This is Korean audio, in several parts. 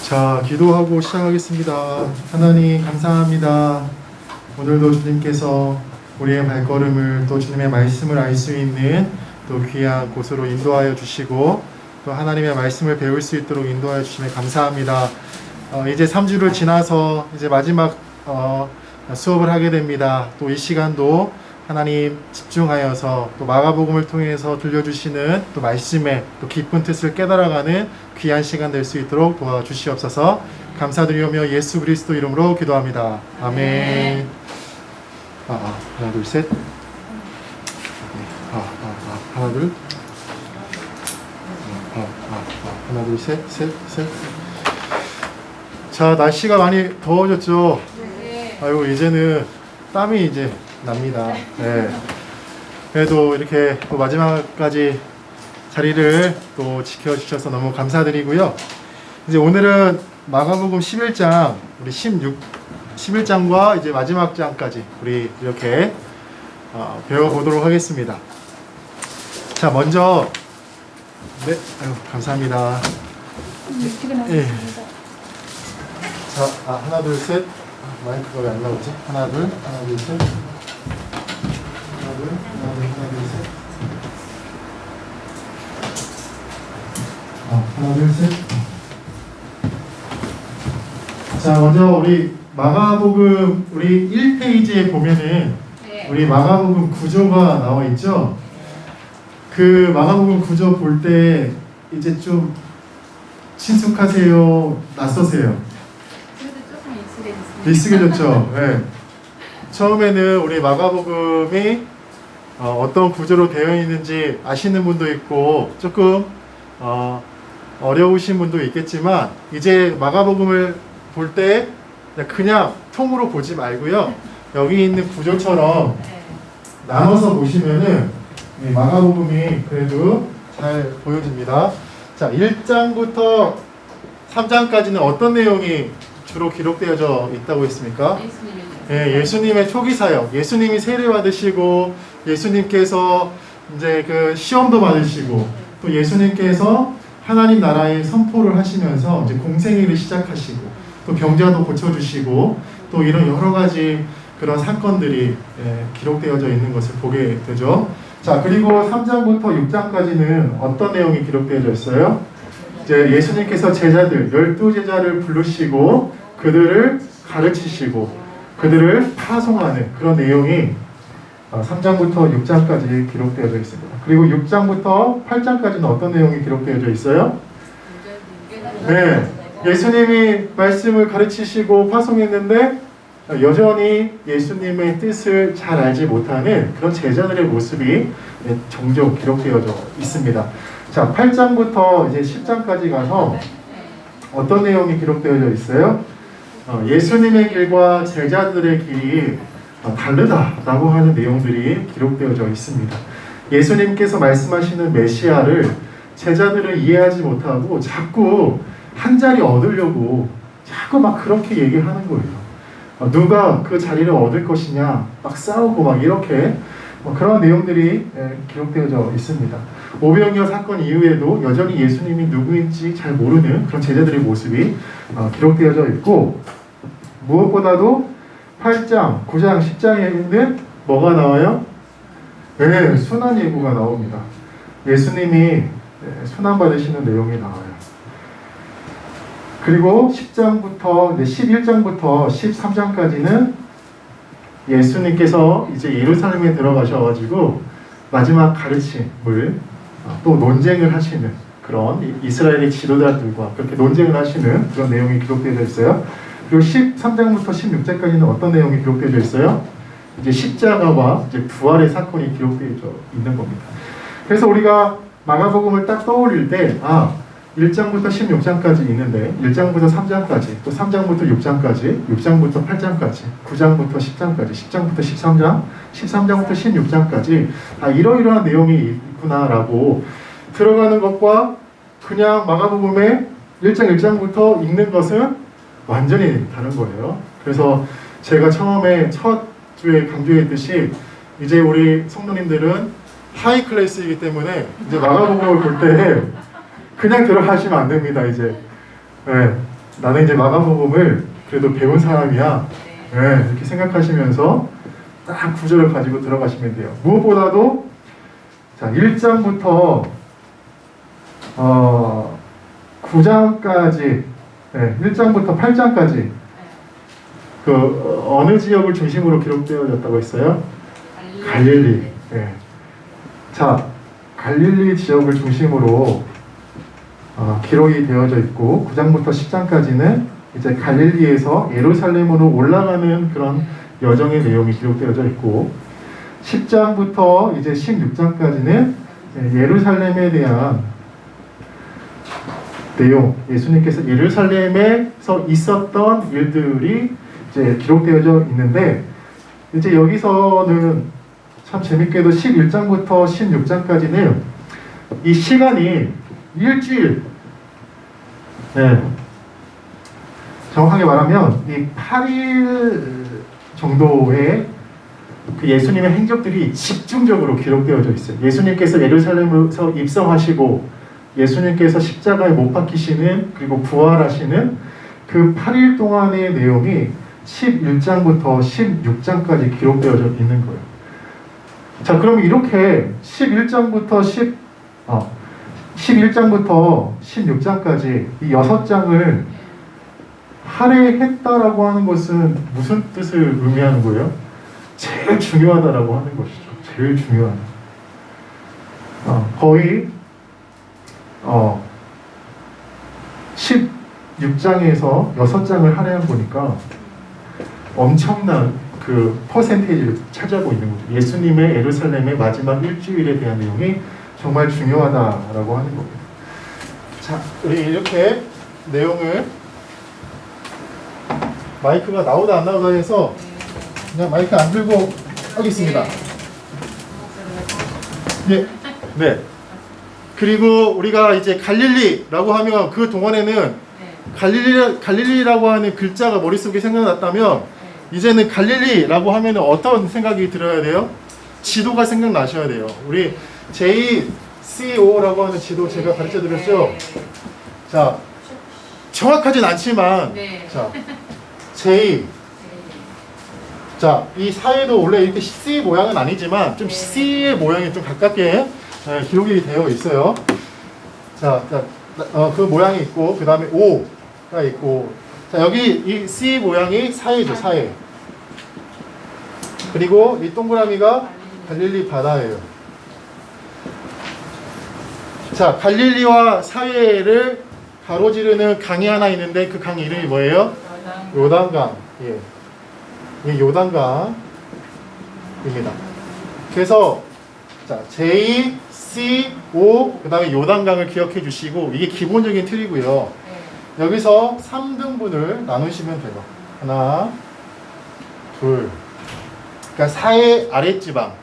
자, 기도하고 시작하겠습니다. 하나님 감사합니다. 오늘도 주님께서 우리의 발걸음을 또 주님의 말씀을 알 수 있는 또 귀한 곳으로 인도하여 주시고 또 하나님의 말씀을 배울 수 있도록 인도하여 주심에 감사합니다. 이제 3주를 지나서 이제 마지막 수업을 하게 됩니다. 또 이 시간도 하나님 집중하여서 또 마가복음을 통해서 들려주시는 또 말씀의 또 깊은 뜻을 깨달아가는 귀한 시간 될 수 있도록 도와주시옵소서. 감사드리오며 예수 그리스도 이름으로 기도합니다. 아멘. 하나 둘 셋. 하나 둘. 하나 둘 셋. 자, 날씨가 많이 더워졌죠. 아이고, 이제는 땀이 이제 납니다. 네. 그래도 이렇게 또 마지막까지 자리를 또 지켜주셔서 너무 감사드리고요. 이제 오늘은 마가복음 11장, 우리 11장과 이제 마지막 장까지 우리 이렇게 배워보도록 하겠습니다. 자, 먼저, 네, 아유, 감사합니다. 네. 자, 하나, 둘, 셋. 마이크가 왜 안 나오지? 하나, 둘, 셋. 하나, 둘, 셋. 하나, 둘, 셋. 자, 먼저 우리 마가복음 우리 1페이지에 보면은 우리 마가복음 구조가 나와 있죠. 그 마가복음 구조 볼 때 이제 좀 친숙하세요? 낯서세요? 그래도 조금 익숙해졌어요. 익숙해졌죠. 네. 처음에는 우리 마가복음이 어떤 구조로 되어 있는지 아시는 분도 있고 조금 어려우신 분도 있겠지만 이제 마가복음을 볼 때 그냥 통으로 보지 말고요. 여기 있는 구조처럼 나눠서 보시면은 마가복음이 그래도 잘 보여집니다. 자, 1장부터 3장까지는 어떤 내용이 주로 기록되어져 있다고 했습니까? 예수님의 초기 사역, 예수님이 세례 받으시고 예수님께서 이제 그 시험도 받으시고 또 예수님께서 하나님 나라의 선포를 하시면서 이제 공생애를 시작하시고 또 병자도 고쳐주시고 또 이런 여러 가지 그런 사건들이 기록되어져 있는 것을 보게 되죠. 자, 그리고 3장부터 6장까지는 어떤 내용이 기록되어져 있어요? 이제 예수님께서 제자들, 12제자를 부르시고 그들을 가르치시고 그들을 파송하는 그런 내용이 3장부터 6장까지 기록되어져 있습니다. 그리고 6장부터 8장까지는 어떤 내용이 기록되어져 있어요? 네, 예수님이 말씀을 가르치시고 파송했는데 여전히 예수님의 뜻을 잘 알지 못하는 그런 제자들의 모습이 종종 기록되어져 있습니다. 자, 8장부터 이제 10장까지 가서 어떤 내용이 기록되어져 있어요? 예수님의 길과 제자들의 길이 다르다라고 하는 내용들이 기록되어져 있습니다. 예수님께서 말씀하시는 메시아를 제자들은 이해하지 못하고 자꾸 한 자리 얻으려고 자꾸 막 그렇게 얘기하는 거예요. 누가 그 자리를 얻을 것이냐 막 싸우고 막 이렇게 그런 내용들이 기록되어져 있습니다. 오병이어 사건 이후에도 여전히 예수님이 누구인지 잘 모르는 그런 제자들의 모습이 기록되어져 있고 무엇보다도 8장, 9장, 10장에는 뭐가 나와요? 네, 순환 예고가 나옵니다. 예수님이 순환 받으시는 내용이 나와요. 그리고 10장부터 11장부터 13장까지는 예수님께서 이제 예루살렘에 들어가셔가지고 마지막 가르침을 또 논쟁을 하시는 그런 이스라엘의 지도자들과 그렇게 논쟁을 하시는 그런 내용이 기록되어 있어요. 그리고 13장부터 16장까지는 어떤 내용이 기록되어 있어요? 이제 십자가와 이제 부활의 사건이 기록되어 있는 겁니다. 그래서 우리가 마가복음을 딱 떠올릴 때 1장부터 16장까지 있는데 1장부터 3장까지 또 3장부터 6장까지 6장부터 8장까지 9장부터 10장까지 10장부터 13장 13장부터 16장까지 이러이러한 내용이 있구나라고 들어가는 것과 그냥 마가복음의 1장 1장부터 읽는 것은 완전히 다른 거예요. 그래서 제가 처음에 첫 주에 강조했듯이 이제 우리 성도님들은 하이 클래스이기 때문에 이제 마가복음을 볼 때 그냥 들어가시면 안 됩니다. 이제 나는 이제 마가복음을 그래도 배운 사람이야. 네, 이렇게 생각하시면서 딱 구절을 가지고 들어가시면 돼요. 무엇보다도 자 1장부터 9장까지, 네, 1장부터 8장까지 그 어느 지역을 중심으로 기록되어졌다고 했어요? 갈릴리. 네. 자, 갈릴리 지역을 중심으로 기록이 되어져 있고 9장부터 10장까지는 이제 갈릴리에서 예루살렘으로 올라가는 그런 여정의 내용이 기록되어져 있고 10장부터 이제 16장까지는 예루살렘에 대한 내용, 예수님께서 예루살렘에서 있었던 일들이 이제 기록되어져 있는데 이제 여기서는 참 재밌게도 11장부터 16장까지는 이 시간이 일주일, 네, 정확하게 말하면 이 8일 정도의 그 예수님의 행적들이 집중적으로 기록되어져 있어요. 예수님께서 예루살렘에서 입성하시고 예수님께서 십자가에 못 박히시는 그리고 부활하시는 그 8일 동안의 내용이 11장부터 16장까지 기록되어져 있는 거예요. 자, 그럼 이렇게 11장부터 16장까지 이 6장을 할애했다라고 하는 것은 무슨 뜻을 의미하는 거예요? 제일 중요하다라고 하는 것이죠. 제일 중요한. 거의 16장에서 6장을 할애한 거니까 엄청난 그 퍼센테이지를 차지하고 있는 거죠. 예수님의 예루살렘의 마지막 일주일에 대한 내용이 정말 중요하다라고 하는 겁니다. 자, 우리 이렇게 내용을 마이크가 나오다 안 나오다 해서 그냥 마이크 안 들고 하겠습니다. 네, 네. 그리고 우리가 이제 갈릴리라고 하면 그 동안에는 갈릴리라고 하는 글자가 머릿속에 생각났다면 이제는 갈릴리라고 하면 어떤 생각이 들어야 돼요? 지도가 생각나셔야 돼요. 우리 JCO라고 하는 지도 제가 가르쳐 드렸죠? 자, 정확하진 않지만 자, 자, 이 사이도 원래 이렇게 C 모양은 아니지만 좀 C의 모양이 좀 가깝게 기록이 되어 있어요. 자, 그 모양이 있고 그 다음에 O가 있고 자, 여기 이 C 모양이 사해죠, 사해. 그리고 이 동그라미가 갈릴리 바다예요. 자, 갈릴리와 사해를 가로지르는 강이 하나 있는데 그 강 이름이 뭐예요? 요단강. 예. 이 요단강입니다. 그래서 자, J, C, O 그 다음에 요단강을 기억해 주시고 이게 기본적인 틀이고요. 여기서 3등분을 나누시면 돼요. 하나, 둘. 그러니까 사해 아랫지방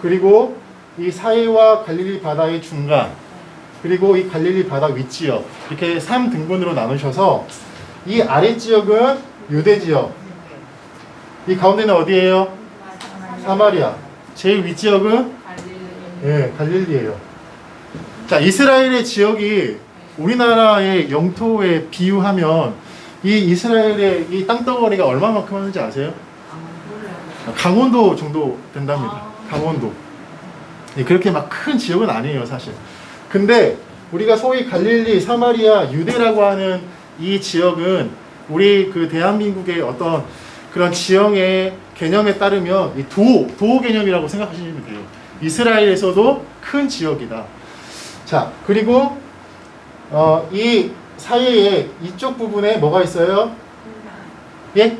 그리고 이 사해와 갈릴리 바다의 중간 그리고 이 갈릴리 바다 윗지역 이렇게 3등분으로 나누셔서 이 아랫지역은 유대지역 이 가운데는 어디예요? 사마리아. 제일 윗지역은 갈릴리예요. 자, 이스라엘의 지역이 우리나라의 영토에 비유하면 이 이스라엘의 이 땅덩어리가 얼마만큼 하는지 아세요? 강원도 정도 된답니다. 강원도. 그렇게 막 큰 지역은 아니에요, 사실. 근데 우리가 소위 갈릴리, 사마리아, 유대라고 하는 이 지역은 우리 그 대한민국의 어떤 그런 지형의 개념에 따르면 이 도호 개념이라고 생각하시면 돼요. 이스라엘에서도 큰 지역이다. 자, 그리고 이 사이에 이쪽 부분에 뭐가 있어요? 예?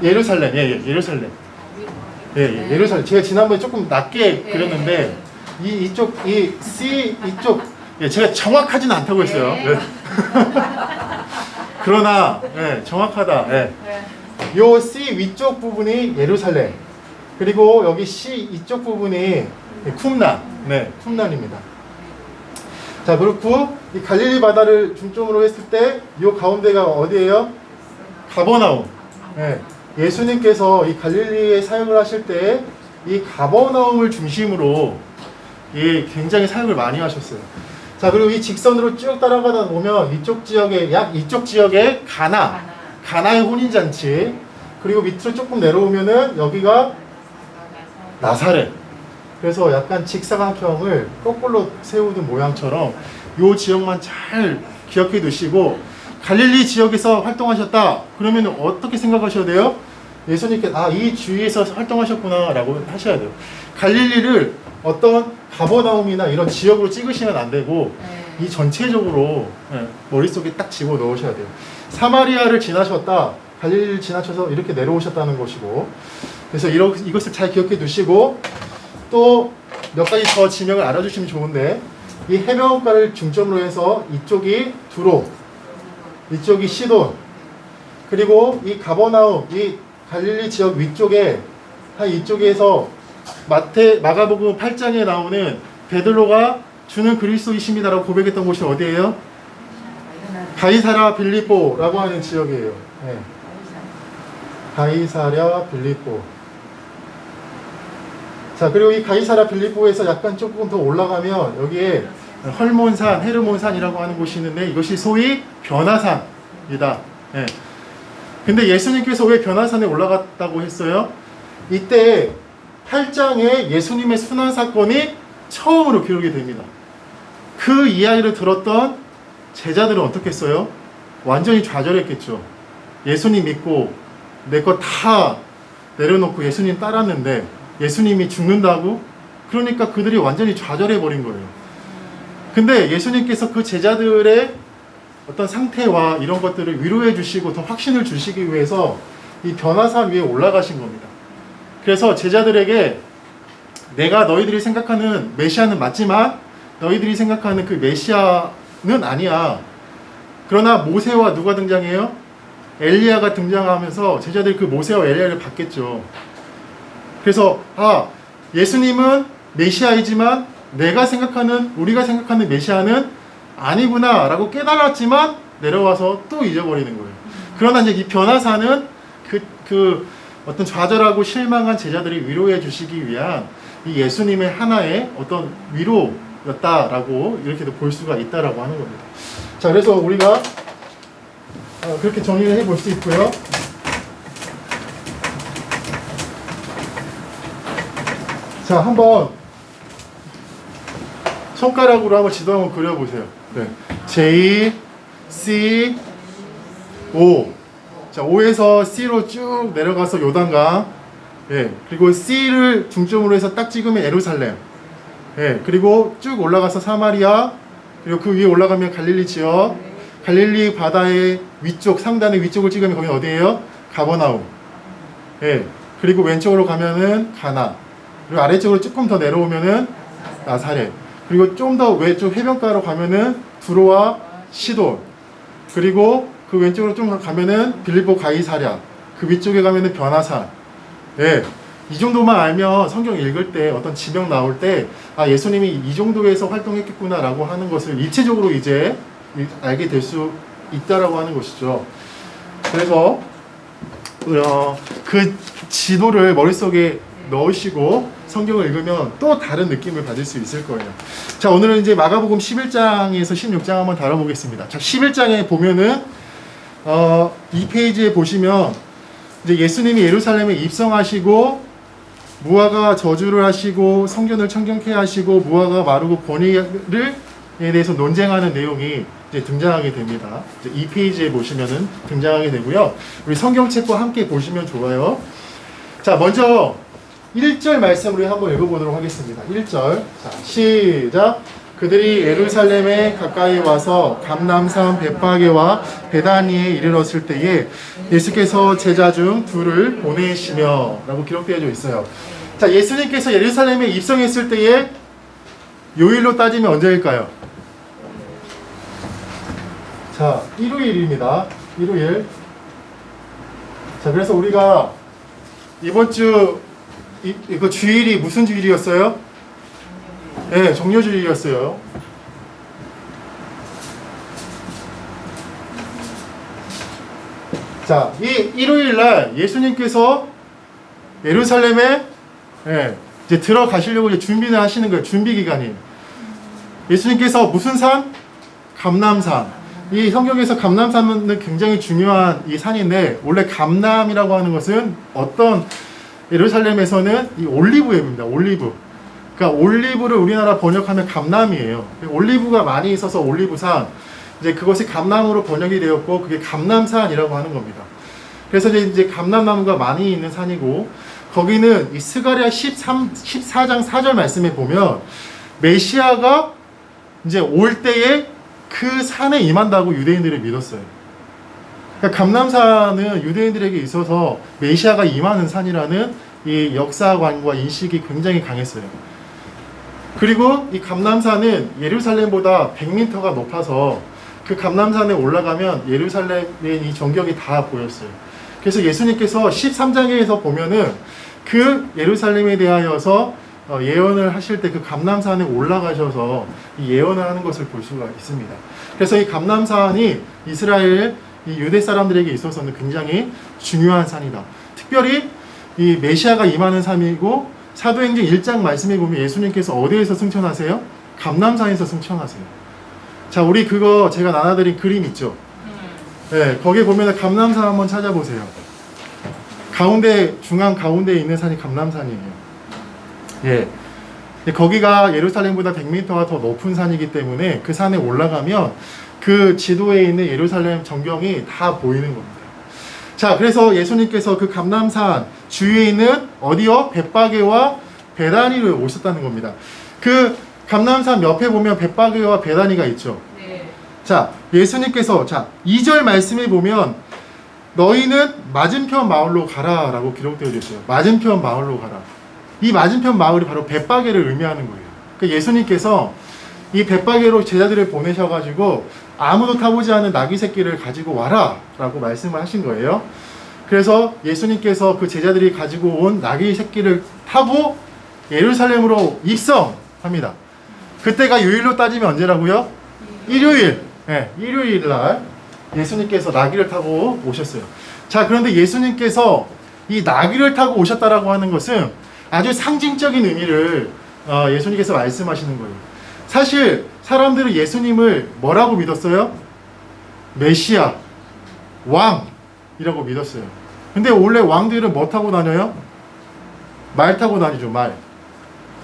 예루살렘. 예루살렘. 예루살렘. 제가 지난번에 조금 낮게 그렸는데 이쪽 C 이쪽 제가 정확하진 않다고 했어요. 그러나 정확하다. 요 C 위쪽 부분이 예루살렘. 그리고 여기 C 이쪽 부분이 쿰난. 쿰난입니다. 자, 그렇고 이 갈릴리 바다를 중점으로 했을 때 요 가운데가 어디예요? 가버나움. 예수님께서 이 갈릴리에 사역을 하실 때 이 가버나움을 중심으로 굉장히 사역을 많이 하셨어요. 자, 그리고 이 직선으로 쭉 따라가다 보면 이쪽 지역에 이쪽 지역에 가나의 혼인잔치, 그리고 밑으로 조금 내려오면은 여기가 나사렛. 그래서 약간 직사각형을 거꾸로 세우는 모양처럼 이 지역만 잘 기억해 두시고, 갈릴리 지역에서 활동하셨다 그러면 어떻게 생각하셔야 돼요? 예수님께 이 주위에서 활동하셨구나 라고 하셔야 돼요. 갈릴리를 어떤 가버나움이나 이런 지역으로 찍으시면 안 되고 이 전체적으로 머릿속에 딱 집어넣으셔야 돼요. 사마리아를 지나셨다, 갈릴리를 지나셔서 이렇게 내려오셨다는 것이고, 그래서 이것을 잘 기억해 두시고, 또 몇 가지 더 지명을 알아주시면 좋은데, 이 해변가를 중점으로 해서 이쪽이 두로, 이쪽이 시돈, 그리고 이 가버나움, 이 갈릴리 지역 위쪽에 이쪽에서 마가복음 8장에 나오는 베드로가 주는 그리스도이십니다라고 고백했던 곳이 어디예요? 가이사랴 빌립보라고 하는 지역이에요. 네. 가이사랴 빌립보. 자, 그리고 이 가이사랴 빌립보에서 약간 조금 더 올라가면 여기에 헐몬산, 헤르몬산이라고 하는 곳이 있는데, 이것이 소위 변화산이다. 예. 근데 예수님께서 왜 변화산에 올라갔다고 했어요? 이때 8장에 예수님의 순환 사건이 처음으로 기록이 됩니다. 그 이야기를 들었던 제자들은 어떻게 했어요? 완전히 좌절했겠죠. 예수님 믿고 내 거 다 내려놓고 예수님 따랐는데 예수님이 죽는다고? 그러니까 그들이 완전히 좌절해버린 거예요. 근데 예수님께서 그 제자들의 어떤 상태와 이런 것들을 위로해 주시고 더 확신을 주시기 위해서 이 변화산 위에 올라가신 겁니다. 그래서 제자들에게 내가 너희들이 생각하는 메시아는 맞지만 너희들이 생각하는 그 메시아는 아니야. 그러나 모세와 누가 등장해요? 엘리야가 등장하면서 제자들이 그 모세와 엘리야를 봤겠죠. 그래서 예수님은 메시아이지만 우리가 생각하는 메시아는 아니구나 라고 깨달았지만 내려와서 또 잊어버리는 거예요. 그러나 이제 이 변화사는 그 어떤 좌절하고 실망한 제자들이 위로해 주시기 위한 이 예수님의 하나의 어떤 위로였다라고 이렇게도 볼 수가 있다라고 하는 겁니다. 자, 그래서 우리가 그렇게 정리를 해볼 수 있고요. 자, 한번 손가락으로 한번 지도 한번 그려보세요. 네. J, C, O. 자, O에서 C로 쭉 내려가서 요단강. 예. 그리고 C를 중점으로 해서 딱 찍으면 예루살렘. 예. 그리고 쭉 올라가서 사마리아. 그리고 그 위에 올라가면 갈릴리 지역. 갈릴리 바다의 위쪽, 상단의 위쪽을 찍으면 거기 어디예요? 가버나움. 예. 그리고 왼쪽으로 가면은 가나. 그리고 아래쪽으로 조금 더 내려오면은 나사렛. 그리고 좀 더 왼쪽 해변가로 가면은 두로와 시돈. 그리고 그 왼쪽으로 좀 가면은 빌립보 가이사랴. 그 위쪽에 가면은 변화산. 예. 이 정도만 알면 성경 읽을 때 어떤 지명 나올 때 예수님이 이 정도에서 활동했겠구나라고 하는 것을 일체적으로 이제 알게 될 수 있다라고 하는 것이죠. 그래서 그 지도를 머릿속에 넣으시고 성경을 읽으면 또 다른 느낌을 받을 수 있을 거예요. 자, 오늘은 이제 마가복음 11장에서 16장 한번 다뤄보겠습니다. 자, 11장에 보면은 2페이지에 보시면 이제 예수님이 예루살렘에 입성하시고 무화과 저주를 하시고 성전을 청경케 하시고 무화과 마르고 권위에 대해서 논쟁하는 내용이 이제 등장하게 됩니다. 이제 2페이지에 보시면은 등장하게 되고요. 우리 성경책과 함께 보시면 좋아요. 자, 먼저 1절 말씀으로 한번 읽어보도록 하겠습니다. 1절. 자, 시작. 그들이 예루살렘에 가까이 와서 감람산 베파게와 베다니에 이르렀을 때에 예수께서 제자 중 둘을 보내시며 라고 기록되어 있어요. 자, 예수님께서 예루살렘에 입성했을 때에 요일로 따지면 언제일까요? 자, 일요일입니다. 일요일. 자, 그래서 우리가 이번 주 이거 주일이 무슨 주일이었어요? 네, 정료주일이었어요. 자, 이 일요일 날 예수님께서 예루살렘에 이제 들어가시려고 이제 준비를 하시는 거예요. 준비 기간이. 예수님께서 무슨 산? 감람산. 이 성경에서 감람산은 굉장히 중요한 이 산인데, 원래 감람이라고 하는 것은 어떤 예루살렘에서는 이 올리브입니다. 올리브. 그러니까 올리브를 우리나라 번역하면 감람이에요. 올리브가 많이 있어서 올리브산. 이제 그것이 감람으로 번역이 되었고, 그게 감람산이라고 하는 겁니다. 그래서 이제 감람나무가 많이 있는 산이고, 거기는 이 스가랴 14장 4절 말씀에 보면 메시아가 이제 올 때에 그 산에 임한다고 유대인들이 믿었어요. 그러니까 감람산은 유대인들에게 있어서 메시아가 임하는 산이라는 이 역사관과 인식이 굉장히 강했어요. 그리고 이 감람산은 예루살렘보다 100m가 높아서 그 감람산에 올라가면 예루살렘의 이 전경이 다 보였어요. 그래서 예수님께서 13장에서 보면은 그 예루살렘에 대하여서 예언을 하실 때 그 감람산에 올라가셔서 이 예언을 하는 것을 볼 수가 있습니다. 그래서 이 감람산이 이스라엘 이 유대 사람들에게 있어서는 굉장히 중요한 산이다. 특별히 이 메시아가 임하는 산이고, 사도행전 1장 말씀에 보면 예수님께서 어디에서 승천하세요? 감람산에서 승천하세요. 자, 우리 그거 제가 나눠드린 그림 있죠? 네, 거기에 보면 감람산 한번 찾아보세요. 가운데, 중앙 가운데에 있는 산이 감람산이에요. 예. 거기가 예루살렘보다 100m가 더 높은 산이기 때문에 그 산에 올라가면 그 지도에 있는 예루살렘 전경이 다 보이는 겁니다. 자, 그래서 예수님께서 그 감람산 주위에 있는 어디요? 벳바게와 베다니로 오셨다는 겁니다. 그 감람산 옆에 보면 벳바게와 베다니가 있죠. 네. 자, 예수님께서 2절 말씀에 보면 너희는 맞은편 마을로 가라 라고 기록되어 있어요. 맞은편 마을로 가라. 이 맞은편 마을이 바로 벳바게를 의미하는 거예요. 그러니까 예수님께서 이 벳바게로 제자들을 보내셔가지고 아무도 타보지 않은 나귀 새끼를 가지고 와라 라고 말씀을 하신 거예요. 그래서 예수님께서 그 제자들이 가지고 온 나귀 새끼를 타고 예루살렘으로 입성합니다. 그때가 요일로 따지면 언제라고요? 일요일. 네, 일요일 날 예수님께서 나귀를 타고 오셨어요. 자, 그런데 예수님께서 이 나귀를 타고 오셨다라고 하는 것은 아주 상징적인 의미를 예수님께서 말씀하시는 거예요. 사실 사람들은 예수님을 뭐라고 믿었어요? 메시아, 왕이라고 믿었어요. 근데 원래 왕들은 뭐 타고 다녀요? 말 타고 다니죠, 말.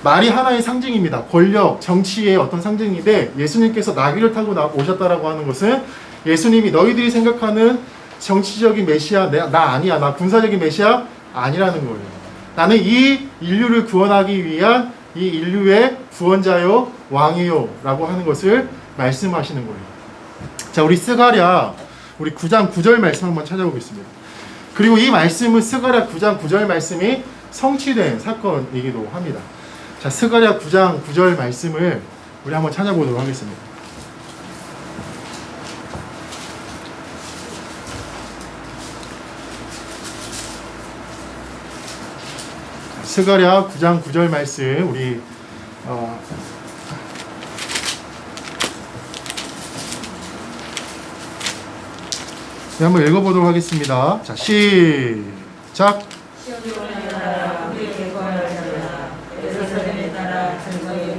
말이 하나의 상징입니다. 권력, 정치의 어떤 상징인데, 예수님께서 나귀를 타고 오셨다라고 하는 것은 예수님이 너희들이 생각하는 정치적인 메시아, 나 아니야, 나 군사적인 메시아 아니라는 거예요. 나는 이 인류를 구원하기 위한 이 인류의 구원자요, 왕이요 라고 하는 것을 말씀하시는 거예요. 자, 우리 스가랴 우리 9장 9절 말씀 한번 찾아보겠습니다. 그리고 이 말씀은 스가랴 9장 9절 말씀이 성취된 사건이기도 합니다. 자, 스가랴 9장 9절 말씀을 우리 한번 찾아보도록 하겠습니다. 스가랴 9장 9절 말씀 우리 한번 읽어보도록 하겠습니다. 자, 시작.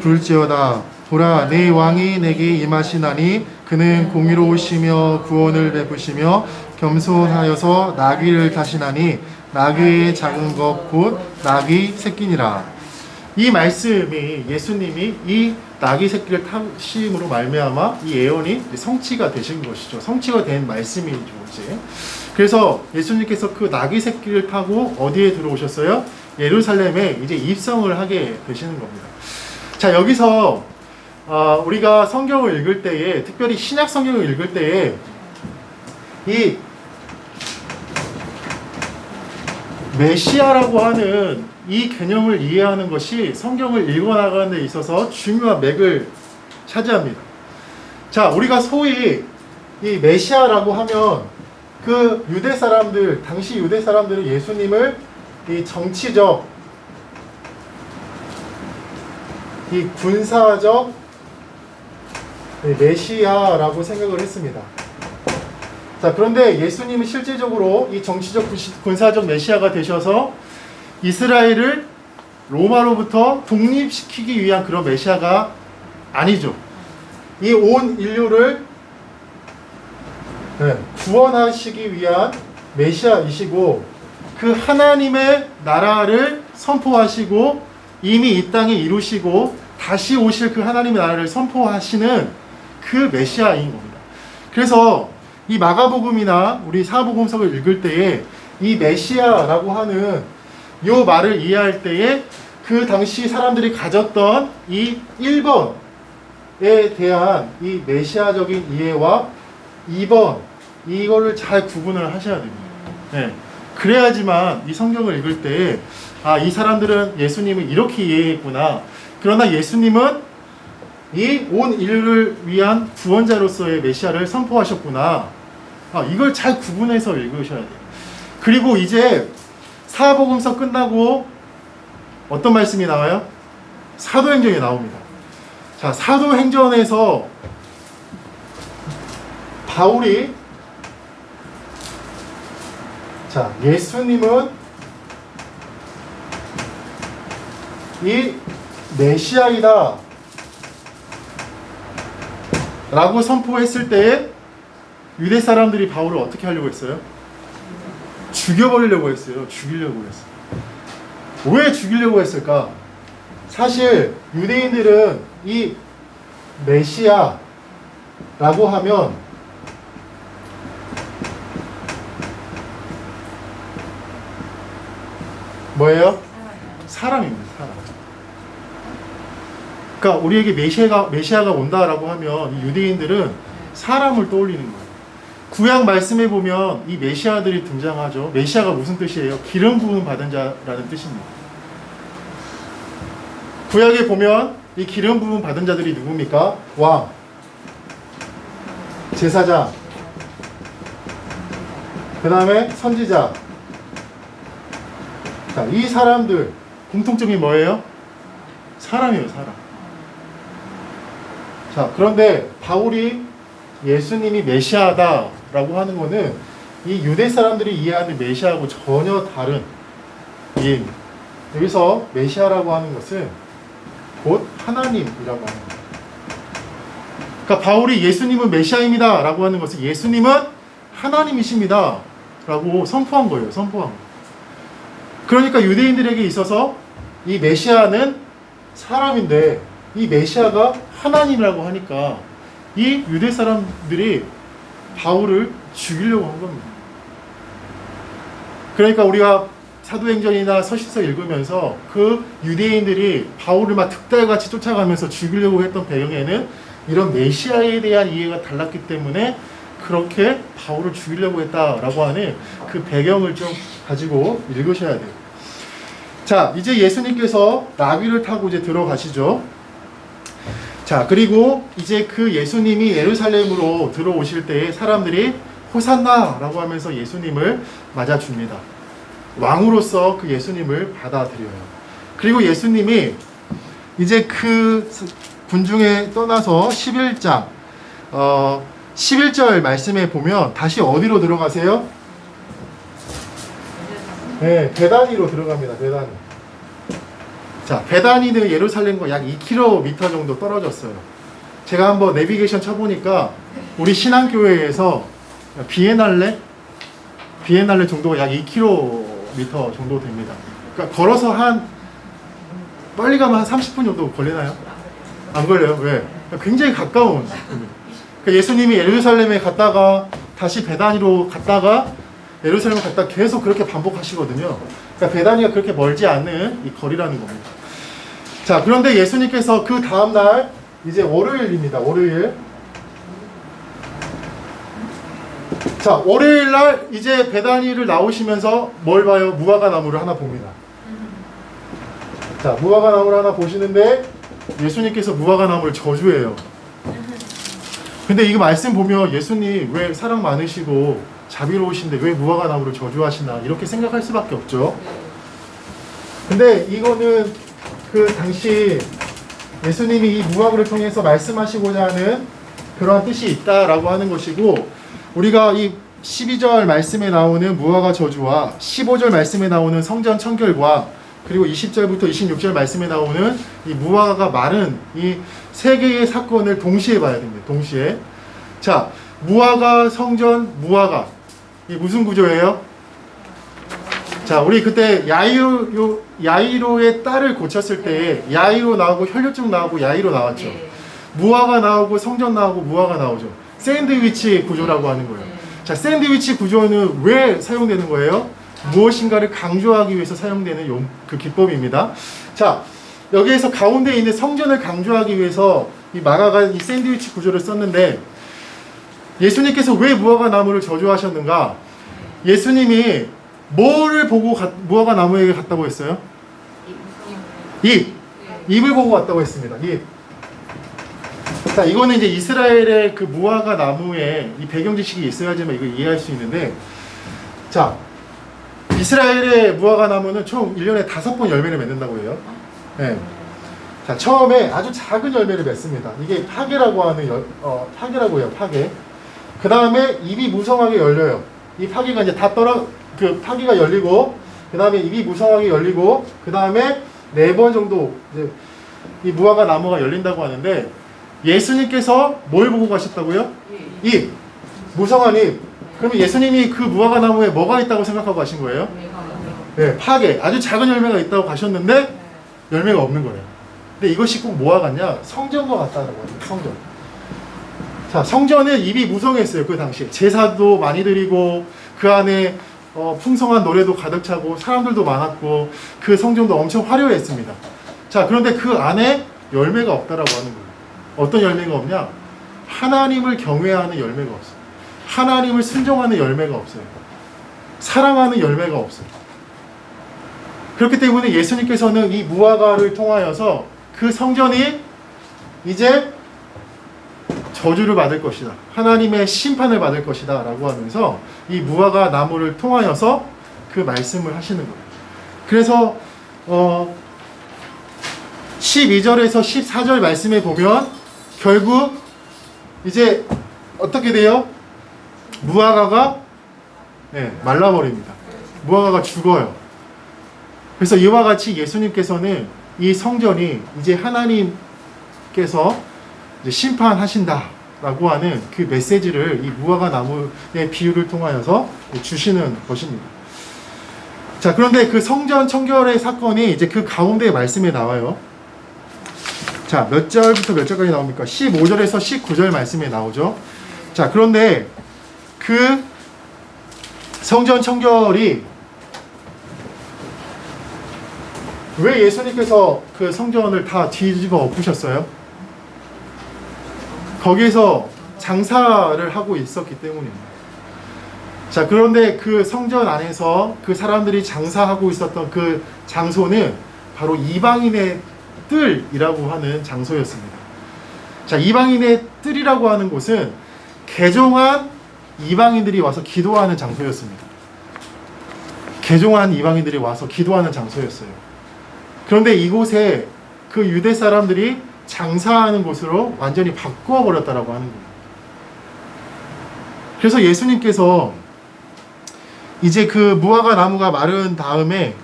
불지어다 보라 내 왕이 내게 임하시나니 그는 공의로우시며 구원을 베푸시며 겸손하여서 나귀를 타시나니 나귀의 작은 것 곧 나귀 새끼니라. 이 말씀이 예수님이 이 나귀 새끼를 타심으로 말미암아 이 예언이 성취가 되신 것이죠. 성취가 된 말씀이죠, 이제. 그래서 예수님께서 그 나귀 새끼를 타고 어디에 들어오셨어요? 예루살렘에 이제 입성을 하게 되시는 겁니다. 자, 여기서 우리가 성경을 읽을 때에, 특별히 신약 성경을 읽을 때에 이 메시아라고 하는 이 개념을 이해하는 것이 성경을 읽어나가는 데 있어서 중요한 맥을 차지합니다. 자, 우리가 소위 이 메시아라고 하면 그 유대 사람들, 당시 유대 사람들은 예수님을 이 정치적, 이 군사적 메시아라고 생각을 했습니다. 자, 그런데 예수님은 실제적으로 이 정치적 군사적 메시아가 되셔서 이스라엘을 로마로부터 독립시키기 위한 그런 메시아가 아니죠. 이 온 인류를 구원하시기 위한 메시아이시고 그 하나님의 나라를 선포하시고 이미 이 땅에 이루시고 다시 오실 그 하나님의 나라를 선포하시는 그 메시아인 겁니다. 그래서 이 마가복음이나 우리 사복음서를 읽을 때에 이 메시아라고 하는 이 말을 이해할 때에 그 당시 사람들이 가졌던 이 1번에 대한 이 메시아적인 이해와 2번 이거를 잘 구분을 하셔야 됩니다. 네. 그래야지만 이 성경을 읽을 때 이 사람들은 예수님을 이렇게 이해했구나. 그러나 예수님은 이 온 인류를 위한 구원자로서의 메시아를 선포하셨구나. 이걸 잘 구분해서 읽으셔야 돼요. 그리고 이제 사복음서 끝나고 어떤 말씀이 나와요? 사도행전이 나옵니다. 자, 사도행전에서 바울이 예수님은 이 메시아이다 라고 선포했을 때에 유대 사람들이 바울을 어떻게 하려고 했어요? 죽여버리려고 했어요. 죽이려고 했어요. 왜 죽이려고 했을까? 사실 유대인들은 이 메시아라고 하면 뭐예요? 사람입니다. 사람. 그러니까 우리에게 메시아가 온다라고 하면 이 유대인들은 사람을 떠올리는 거예요. 구약 말씀에 보면 이 메시아들이 등장하죠. 메시아가 무슨 뜻이에요? 기름 부음 받은 자라는 뜻입니다. 구약에 보면 이 기름 부음 받은 자들이 누굽니까? 왕, 제사장, 그 다음에 선지자. 자, 이 사람들 공통점이 뭐예요? 사람이에요, 사람. 자, 그런데 바울이 예수님이 메시아다라고 하는 것은 이 유대 사람들이 이해하는 메시아하고 전혀 다른 이해입니다. 여기서 메시아라고 하는 것은 곧 하나님이라고 하는 겁니다. 그러니까 바울이 예수님은 메시아입니다 라고 하는 것은 예수님은 하나님이십니다 라고 선포한 거예요. 선포한 거예요. 그러니까 유대인들에게 있어서 이 메시아는 사람인데 이 메시아가 하나님이라고 하니까 이 유대 사람들이 바울을 죽이려고 한 겁니다. 그러니까 우리가 사도행전이나 서신서 읽으면서 그 유대인들이 바울을 막 득달같이 쫓아가면서 죽이려고 했던 배경에는 이런 메시아에 대한 이해가 달랐기 때문에 그렇게 바울을 죽이려고 했다라고 하는 그 배경을 좀 가지고 읽으셔야 돼요. 자, 이제 예수님께서 나귀를 타고 이제 들어가시죠. 자, 그리고 이제 그 예수님이 예루살렘으로 들어오실 때에 사람들이 호산나라고 하면서 예수님을 맞아줍니다. 왕으로서 그 예수님을 받아들여요. 그리고 예수님이 이제 그 군중에 떠나서 11장 11절 말씀에 보면 다시 어디로 들어가세요? 네, 베다니로 들어갑니다. 베다니. 자, 베다니는 예루살렘과 약 2km 정도 떨어졌어요. 제가 한번 내비게이션 쳐보니까 우리 신앙교회에서 비에날레 정도가 약 2km 정도 됩니다. 그러니까 걸어서 빨리 가면 한 30분 정도 걸리나요? 안 걸려요. 왜? 굉장히 가까운. 그러니까 예수님이 예루살렘에 갔다가 다시 베다니로 갔다가 예루살렘에 갔다가 계속 그렇게 반복하시거든요. 그러니까 베다니가 그렇게 멀지 않는 이 거리라는 겁니다. 자, 그런데 예수님께서 그 다음날 이제 월요일입니다. 월요일. 자, 월요일날 이제 베다니를 나오시면서 뭘 봐요? 무화과 나무를 하나 봅니다. 자, 무화과 나무를 하나 보시는데 예수님께서 무화과 나무를 저주해요. 근데 이거 말씀 보면 예수님 왜 사랑 많으시고 자비로우신데 왜 무화과 나무를 저주하시나 이렇게 생각할 수밖에 없죠. 근데 이거는 그 당시 예수님이 이 무화과를 통해서 말씀하시고자 하는 그러한 뜻이 있다라고 하는 것이고, 우리가 이 12절 말씀에 나오는 무화과 저주와 15절 말씀에 나오는 성전 청결과 그리고 20절부터 26절 말씀에 나오는 이 무화과가 마른 이 세 개의 사건을 동시에 봐야 됩니다. 동시에. 자, 무화과, 성전, 무화과. 이게 무슨 구조예요? 자, 우리 그때 야이로의 딸을 고쳤을 때 야이로 나오고 혈류증 나오고 야이로 나왔죠. 예. 무화과 나오고 성전 나오고 무화과 나오죠. 샌드위치 구조라고 하는 거예요. 자, 샌드위치 구조는 왜 사용되는 거예요? 무엇인가를 강조하기 위해서 사용되는 그 기법입니다. 자, 여기에서 가운데 있는 성전을 강조하기 위해서 이 마가가 이 샌드위치 구조를 썼는데, 예수님께서 왜 무화과 나무를 저주하셨는가? 예수님이 뭐를 보고 무화과 나무에게 갔다고 했어요? 잎. 잎을 보고 갔다고 했습니다. 잎. 자, 이거는 이제 이스라엘의 그 무화과 나무에 이 배경 지식이 있어야지만 이걸 이해할 수 있는데, 자, 이스라엘의 무화과 나무는 총 1년에 5번 열매를 맺는다고 해요. 네. 자, 처음에 아주 작은 열매를 맺습니다. 이게 파게라고 하는 파게라고 해요. 파게. 그 다음에 잎이 무성하게 열려요. 이 파게가 이제 그 파게가 열리고, 그 다음에 잎이 무성하게 열리고, 그 다음에 4번 정도 이제 이 무화과 나무가 열린다고 하는데, 예수님께서 뭘 보고 가셨다고요? 잎. 무성한 잎. 그러면 예수님이 그 무화과 나무에 뭐가 있다고 생각하고 가신 거예요? 네, 파게. 아주 작은 열매가 있다고 가셨는데 열매가 없는 거예요. 근데 이것이 꼭 뭐와 같냐? 성전과 같다는 거예요. 성전. 자, 성전은 잎이 무성했어요. 그 당시에. 제사도 많이 드리고 그 안에 풍성한 노래도 가득 차고 사람들도 많았고 그 성전도 엄청 화려했습니다. 자, 그런데 그 안에 열매가 없다라고 하는 거예요. 어떤 열매가 없냐? 하나님을 경외하는 열매가 없어요. 하나님을 순종하는 열매가 없어요. 사랑하는 열매가 없어요. 그렇기 때문에 예수님께서는 이 무화과를 통하여서 그 성전이 이제 저주를 받을 것이다. 하나님의 심판을 받을 것이다. 라고 하면서 이 무화과 나무를 통하여서 그 말씀을 하시는 거예요. 그래서 12절에서 14절 말씀에 보면 결국 이제 어떻게 돼요? 무화과가 말라버립니다. 무화과가 죽어요. 그래서 이와 같이 예수님께서는 이 성전이 이제 하나님께서 이제 심판하신다라고 하는 그 메시지를 이 무화과 나무의 비유를 통하여서 주시는 것입니다. 자, 그런데 그 성전 청결의 사건이 이제 그 가운데 말씀에 나와요. 자, 몇 절부터 몇 절까지 나옵니까? 15절에서 19절 말씀에 나오죠. 자, 그런데 그 성전 청결이 왜 예수님께서 그 성전을 다 뒤집어 엎으셨어요? 거기에서 장사를 하고 있었기 때문입니다. 자, 그런데 그 성전 안에서 그 사람들이 장사하고 있었던 그 장소는 바로 이방인의 뜰이라고 하는 장소였습니다. 자, 이방인의 뜰이라고 하는 곳은 개종한 이방인들이 와서 기도하는 장소였습니다. 개종한 이방인들이 와서 기도하는 장소였어요. 그런데 이곳에 그 유대 사람들이 장사하는 곳으로 완전히 바꾸어 버렸다라고 하는 거예요. 그래서 예수님께서 이제 그 무화과 나무가 마른 다음에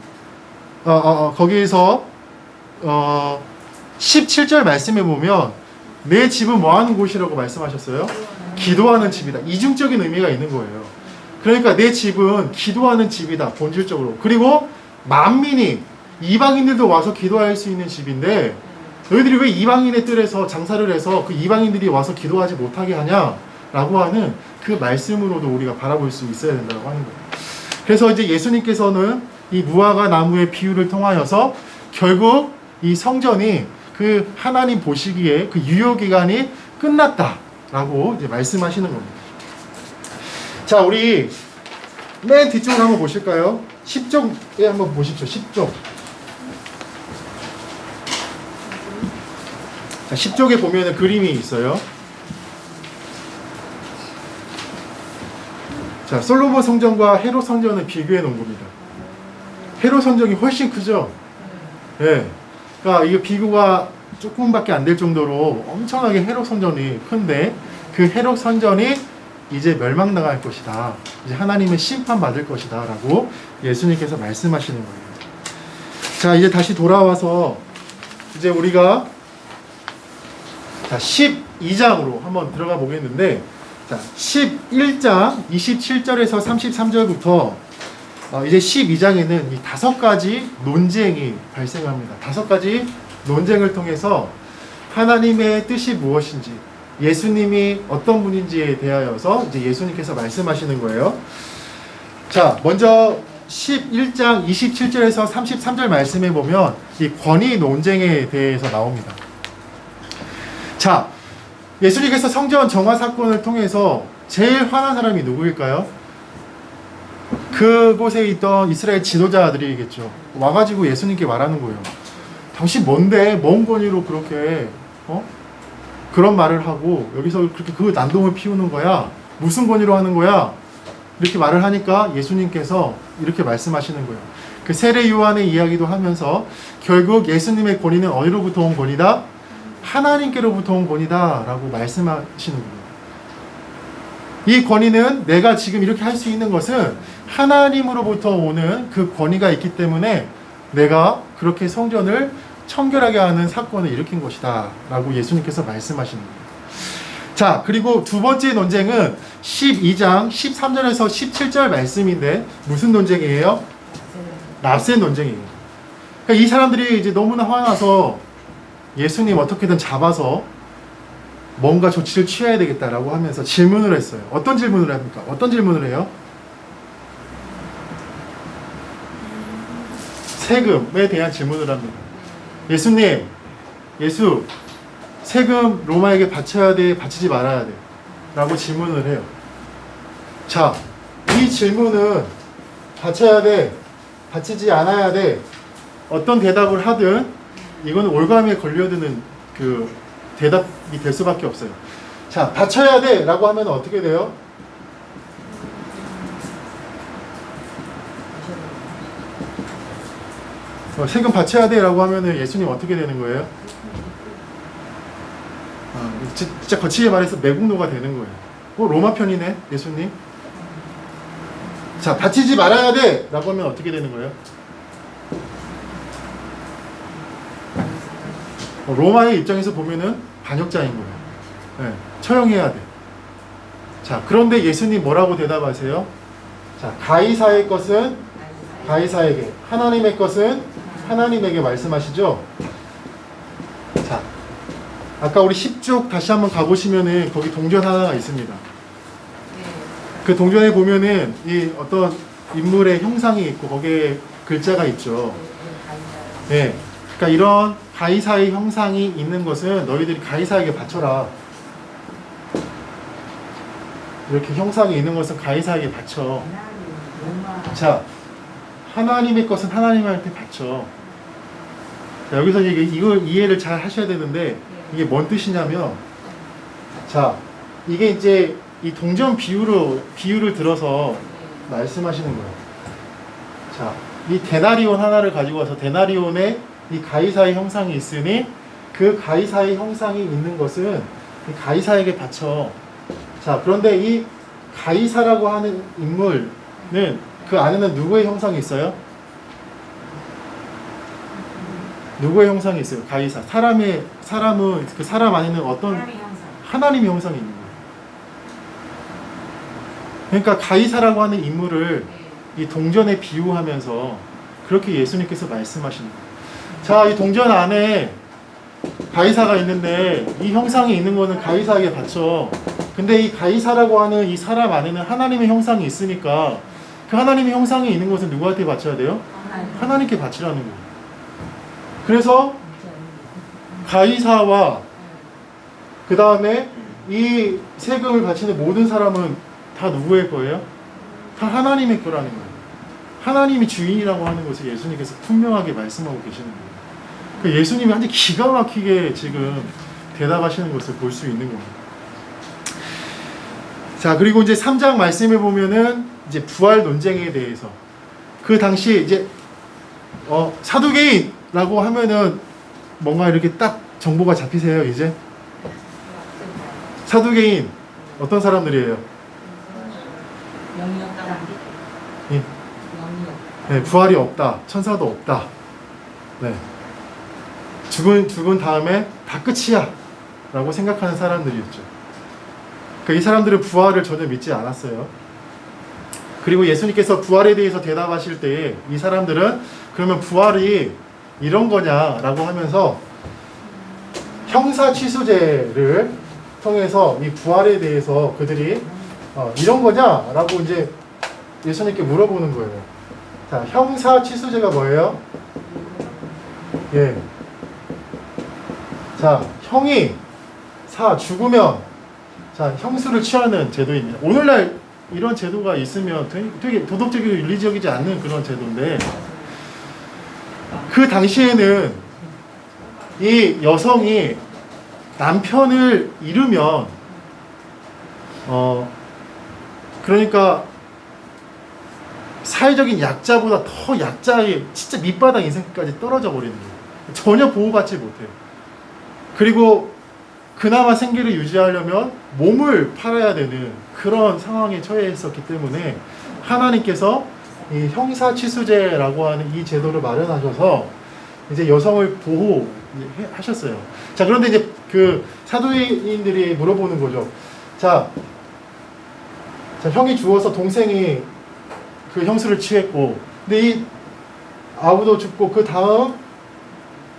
거기에서 17절 말씀에 보면 내 집은 뭐 하는 곳이라고 말씀하셨어요? 기도하는 집이다. 이중적인 의미가 있는 거예요. 그러니까 내 집은 기도하는 집이다. 본질적으로. 그리고 만민이 이방인들도 와서 기도할 수 있는 집인데 너희들이 왜 이방인의 뜰에서 장사를 해서 그 이방인들이 와서 기도하지 못하게 하냐라고 하는 그 말씀으로도 우리가 바라볼 수 있어야 된다고 하는 거예요. 그래서 이제 예수님께서는 이 무화과 나무의 비유를 통하여서 결국 이 성전이 그 하나님 보시기에 그 유효 기간이 끝났다라고 이제 말씀하시는 겁니다. 자, 우리 맨 뒤쪽으로 한번 보실까요? 10쪽에 한번 보십시오. 10쪽. 자, 10쪽에 보면은 그림이 있어요. 자, 솔로몬 성전과 헤롯 성전을 비교해 놓은 겁니다. 헤롯 성전이 훨씬 크죠? 예. 그러니까 이게 비교가 조금밖에 안 될 정도로 엄청나게 헤롯 성전이 큰데 그 헤롯 성전이 이제 멸망당할 것이다. 이제 하나님의 심판받을 것이다. 라고 예수님께서 말씀하시는 거예요. 자, 이제 다시 돌아와서 이제 우리가 자, 12장으로 한번 들어가 보겠는데, 자, 11장 27절에서 33절부터 이제 12장에는 이 5가지 논쟁이 발생합니다. 5가지 논쟁을 통해서 하나님의 뜻이 무엇인지, 예수님이 어떤 분인지에 대하여서 이제 예수님께서 말씀하시는 거예요. 자, 먼저 11장 27절에서 33절 말씀에 보면 이 권위 논쟁에 대해서 나옵니다. 자, 예수님께서 성전 정화 사건을 통해서 제일 화난 사람이 누구일까요? 그곳에 있던 이스라엘 지도자들이겠죠. 와가지고 예수님께 말하는 거예요. 당신 뭔데? 뭔 권위로 그렇게 그런 말을 하고 여기서 그렇게 그 난동을 피우는 거야? 무슨 권위로 하는 거야? 이렇게 말을 하니까 예수님께서 이렇게 말씀하시는 거예요. 그 세례 요한의 이야기도 하면서 결국 예수님의 권위는 어디로부터 온 권위다? 하나님께로부터 온 권위다 라고 말씀하시는 거예요. 이 권위는 내가 지금 이렇게 할 수 있는 것은 하나님으로부터 오는 그 권위가 있기 때문에 내가 그렇게 성전을 청결하게 하는 사건을 일으킨 것이다 라고 예수님께서 말씀하시는 거예요. 자, 그리고 두 번째 논쟁은 12장 13절에서 17절 말씀인데 무슨 논쟁이에요? 납세 논쟁이에요. 그러니까 이 사람들이 이제 너무나 화나서 예수님 어떻게든 잡아서 뭔가 조치를 취해야 되겠다라고 하면서 질문을 했어요. 어떤 질문을 합니까? 어떤 질문을 해요? 세금에 대한 질문을 합니다. 예수님, 세금 로마에게 바쳐야 돼, 바치지 말아야 돼? 라고 질문을 해요. 자, 이 질문은 바쳐야 돼, 바치지 않아야 돼, 어떤 대답을 하든 이건 올가미에 걸려드는 그 대답이 될 수밖에 없어요. 자, 바쳐야 돼 라고 하면 어떻게 돼요? 세금 바쳐야 돼 라고 하면 예수님 어떻게 되는 거예요? 진짜 거치게 말해서 매국노가 되는 거예요. 로마 편이네 예수님. 자, 바치지 말아야 돼 라고 하면 어떻게 되는 거예요? 로마의 입장에서 보면은 반역자인 거예요. 네, 처형해야 돼. 자, 그런데 예수님 뭐라고 대답하세요? 자, 가이사의 것은 가이사에게, 하나님의 것은 하나님에게 말씀하시죠. 자, 아까 우리 10쪽 다시 한번 가보시면은 거기 동전 하나가 있습니다. 그 동전에 보면은 이 어떤 인물의 형상이 있고 거기에 글자가 있죠. 네, 그러니까 이런 가이사의 형상이 있는 것은 너희들이 가이사에게 바쳐라. 이렇게 형상이 있는 것은 가이사에게 바쳐. 자, 하나님의 것은 하나님한테 바쳐. 자, 여기서 이걸 이해를 잘 하셔야 되는데 이게 뭔 뜻이냐면, 자, 이게 이제 이 동전 비유를 들어서 말씀하시는 거예요. 자, 이 데나리온 하나를 가지고 와서 데나리온에 이 가이사의 형상이 있으니 그 가이사의 형상이 있는 것은 이 가이사에게 바쳐. 자, 그런데 이 가이사라고 하는 인물은 그 안에는 누구의 형상이 있어요? 누구의 형상이 있어요? 가이사. 사람은 그 사람 안에는 어떤 하나님의 형상이 있는 거예요. 그러니까 가이사라고 하는 인물을 이 동전에 비유하면서 그렇게 예수님께서 말씀하시는 거예요. 자, 이 동전 안에 가이사가 있는데 이 형상이 있는 거는 가이사에게 바쳐. 근데 이 가이사라고 하는 이 사람 안에는 하나님의 형상이 있으니까 그 하나님의 형상이 있는 것은 누구한테 바쳐야 돼요? 하나님께 바치라는 거예요. 그래서 가이사와 그 다음에 이 세금을 바치는 모든 사람은 다 누구의 거예요? 다 하나님의 거라는 거예요. 하나님이 주인이라고 하는 것을 예수님께서 분명하게 말씀하고 계시는 거예요. 그 예수님이 완전 기가 막히게 지금 대답하시는 것을 볼 수 있는 겁니다. 자, 그리고 이제 3장 말씀에 보면은 이제 부활 논쟁에 대해서 그 당시 이제 사두개인라고 하면은 뭔가 이렇게 딱 정보가 잡히세요, 이제? 사두개인 어떤 사람들이에요? 영이 없다. 예. 네, 부활이 없다, 천사도 없다. 네. 죽은 다음에 다 끝이야 라고 생각하는 사람들이었죠. 그러니까 이 사람들은 부활을 전혀 믿지 않았어요. 그리고 예수님께서 부활에 대해서 대답하실 때 이 사람들은 그러면 부활이 이런 거냐라고 하면서 형사 취소제를 통해서 이 부활에 대해서 그들이 이런 거냐라고 이제 예수님께 물어보는 거예요. 자, 형사 취소제가 뭐예요? 예. 자, 형이 죽으면 자, 형수를 취하는 제도입니다. 오늘날 이런 제도가 있으면 되게 도덕적이고 윤리적이지 않는 그런 제도인데 그 당시에는 이 여성이 남편을 잃으면 그러니까 사회적인 약자보다 더 약자의 진짜 밑바닥 인생까지 떨어져 버리는 거예요. 전혀 보호받지 못해요. 그리고 그나마 생계를 유지하려면 몸을 팔아야 되는 그런 상황에 처해 있었기 때문에 하나님께서 이 형사취수제라고 하는 이 제도를 마련하셔서 이제 여성을 보호하셨어요. 자, 그런데 이제 그 사도인들이 물어보는 거죠. 자, 형이 죽어서 동생이 그 형수를 취했고, 근데 이 아우도 죽고 그 다음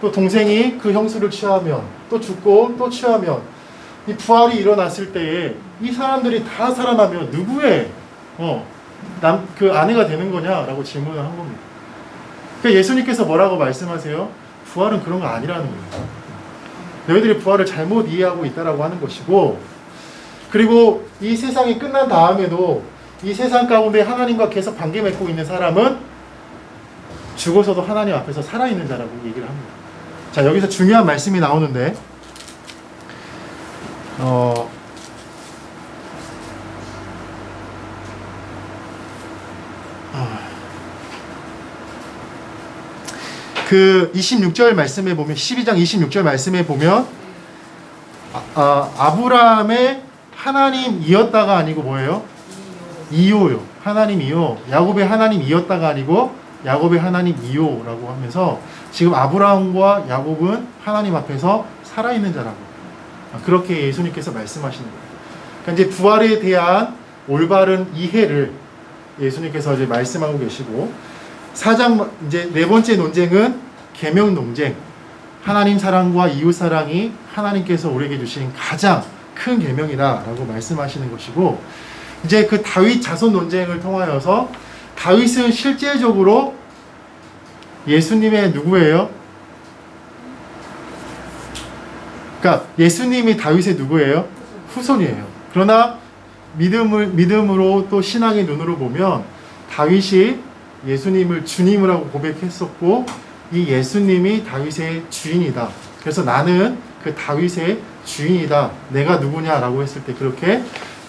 또 동생이 그 형수를 취하면 또 죽고 또 취하면 이 부활이 일어났을 때에 이 사람들이 다 살아나면 누구의 그 아내가 되는 거냐라고 질문을 한 겁니다. 그러니까 예수님께서 뭐라고 말씀하세요? 부활은 그런 거 아니라는 거예요. 너희들이 부활을 잘못 이해하고 있다라고 하는 것이고, 그리고 이 세상이 끝난 다음에도 이 세상 가운데 하나님과 계속 관계 맺고 있는 사람은 죽어서도 하나님 앞에서 살아있는 자라고 얘기를 합니다. 자, 여기서 중요한 말씀이 나오는데 그 26절 말씀에 보면 12장 26절 말씀에 보면 아브라함의 하나님이었다가 아니고 뭐예요? 이요요. 하나님이요. 야곱의 하나님이었다가 아니고 야곱의 하나님이요라고 하면서 지금 아브라함과 야곱은 하나님 앞에서 살아있는 자라고 그렇게 예수님께서 말씀하시는 거예요. 그러니까 이제 부활에 대한 올바른 이해를 예수님께서 이제 말씀하고 계시고 4장 이제 네 번째 논쟁은 계명 논쟁. 하나님 사랑과 이웃 사랑이 하나님께서 우리에게 주신 가장 큰 계명이다라고 말씀하시는 것이고 이제 그 다윗 자손 논쟁을 통하여서 다윗은 실제적으로 예수님의 누구예요? 그러니까 예수님이 다윗의 누구예요? 후손이에요. 그러나 믿음으로 또 신앙의 눈으로 보면 다윗이 예수님을 주님이라고 고백했었고 이 예수님이 다윗의 주인이다. 그래서 나는 그 다윗의 주인이다. 내가 누구냐라고 했을 때 그렇게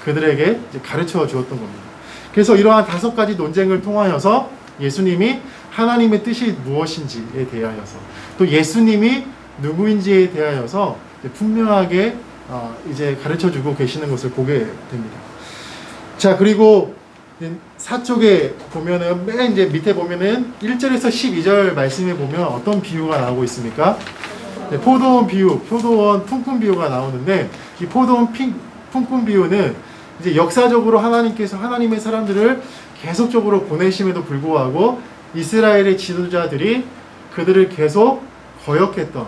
그들에게 이제 가르쳐 주었던 겁니다. 그래서 이러한 5가지 논쟁을 통하여서 예수님이 하나님의 뜻이 무엇인지에 대하여서 또 예수님이 누구인지에 대하여서 이제 분명하게 이제 가르쳐 주고 계시는 것을 보게 됩니다. 자, 그리고 4쪽에 보면은 맨 이제 밑에 보면은 1절에서 12절 말씀에 보면 어떤 비유가 나오고 있습니까? 네, 포도원 비유, 포도원 품꾼 비유가 나오는데 이 포도원 품꾼 비유는 이제 역사적으로 하나님께서 하나님의 사람들을 계속적으로 보내심에도 불구하고 이스라엘의 지도자들이 그들을 계속 거역했던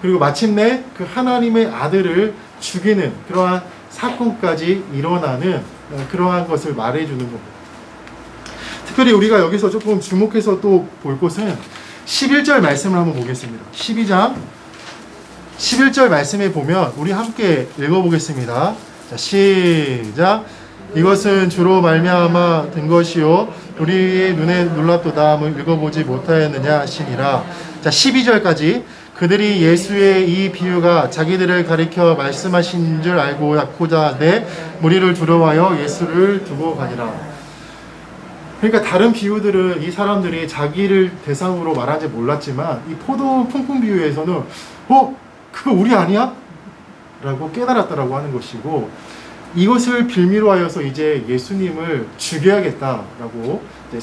그리고 마침내 그 하나님의 아들을 죽이는 그러한 사건까지 일어나는 그러한 것을 말해주는 겁니다. 특별히 우리가 여기서 조금 주목해서 또 볼 것은 11절 말씀을 한번 보겠습니다. 12장 11절 말씀에 보면 우리 함께 읽어보겠습니다. 자, 시작. 이것은 주로 말미암아 된 것이요 우리의 눈에 놀랍도다 읽어보지 못하였느냐 하시니라. 자, 12절까지 그들이 예수의 이 비유가 자기들을 가리켜 말씀하신 줄 알고 약고자 하되 무리를 두려워하여 예수를 두고 가니라. 그러니까 다른 비유들은 이 사람들이 자기를 대상으로 말하지 몰랐지만 이 포도 품꾼 비유에서는 그거 우리 아니야? 라고 깨달았다라고 하는 것이고 이것을 빌미로 하여서 이제 예수님을 죽여야겠다라고 이제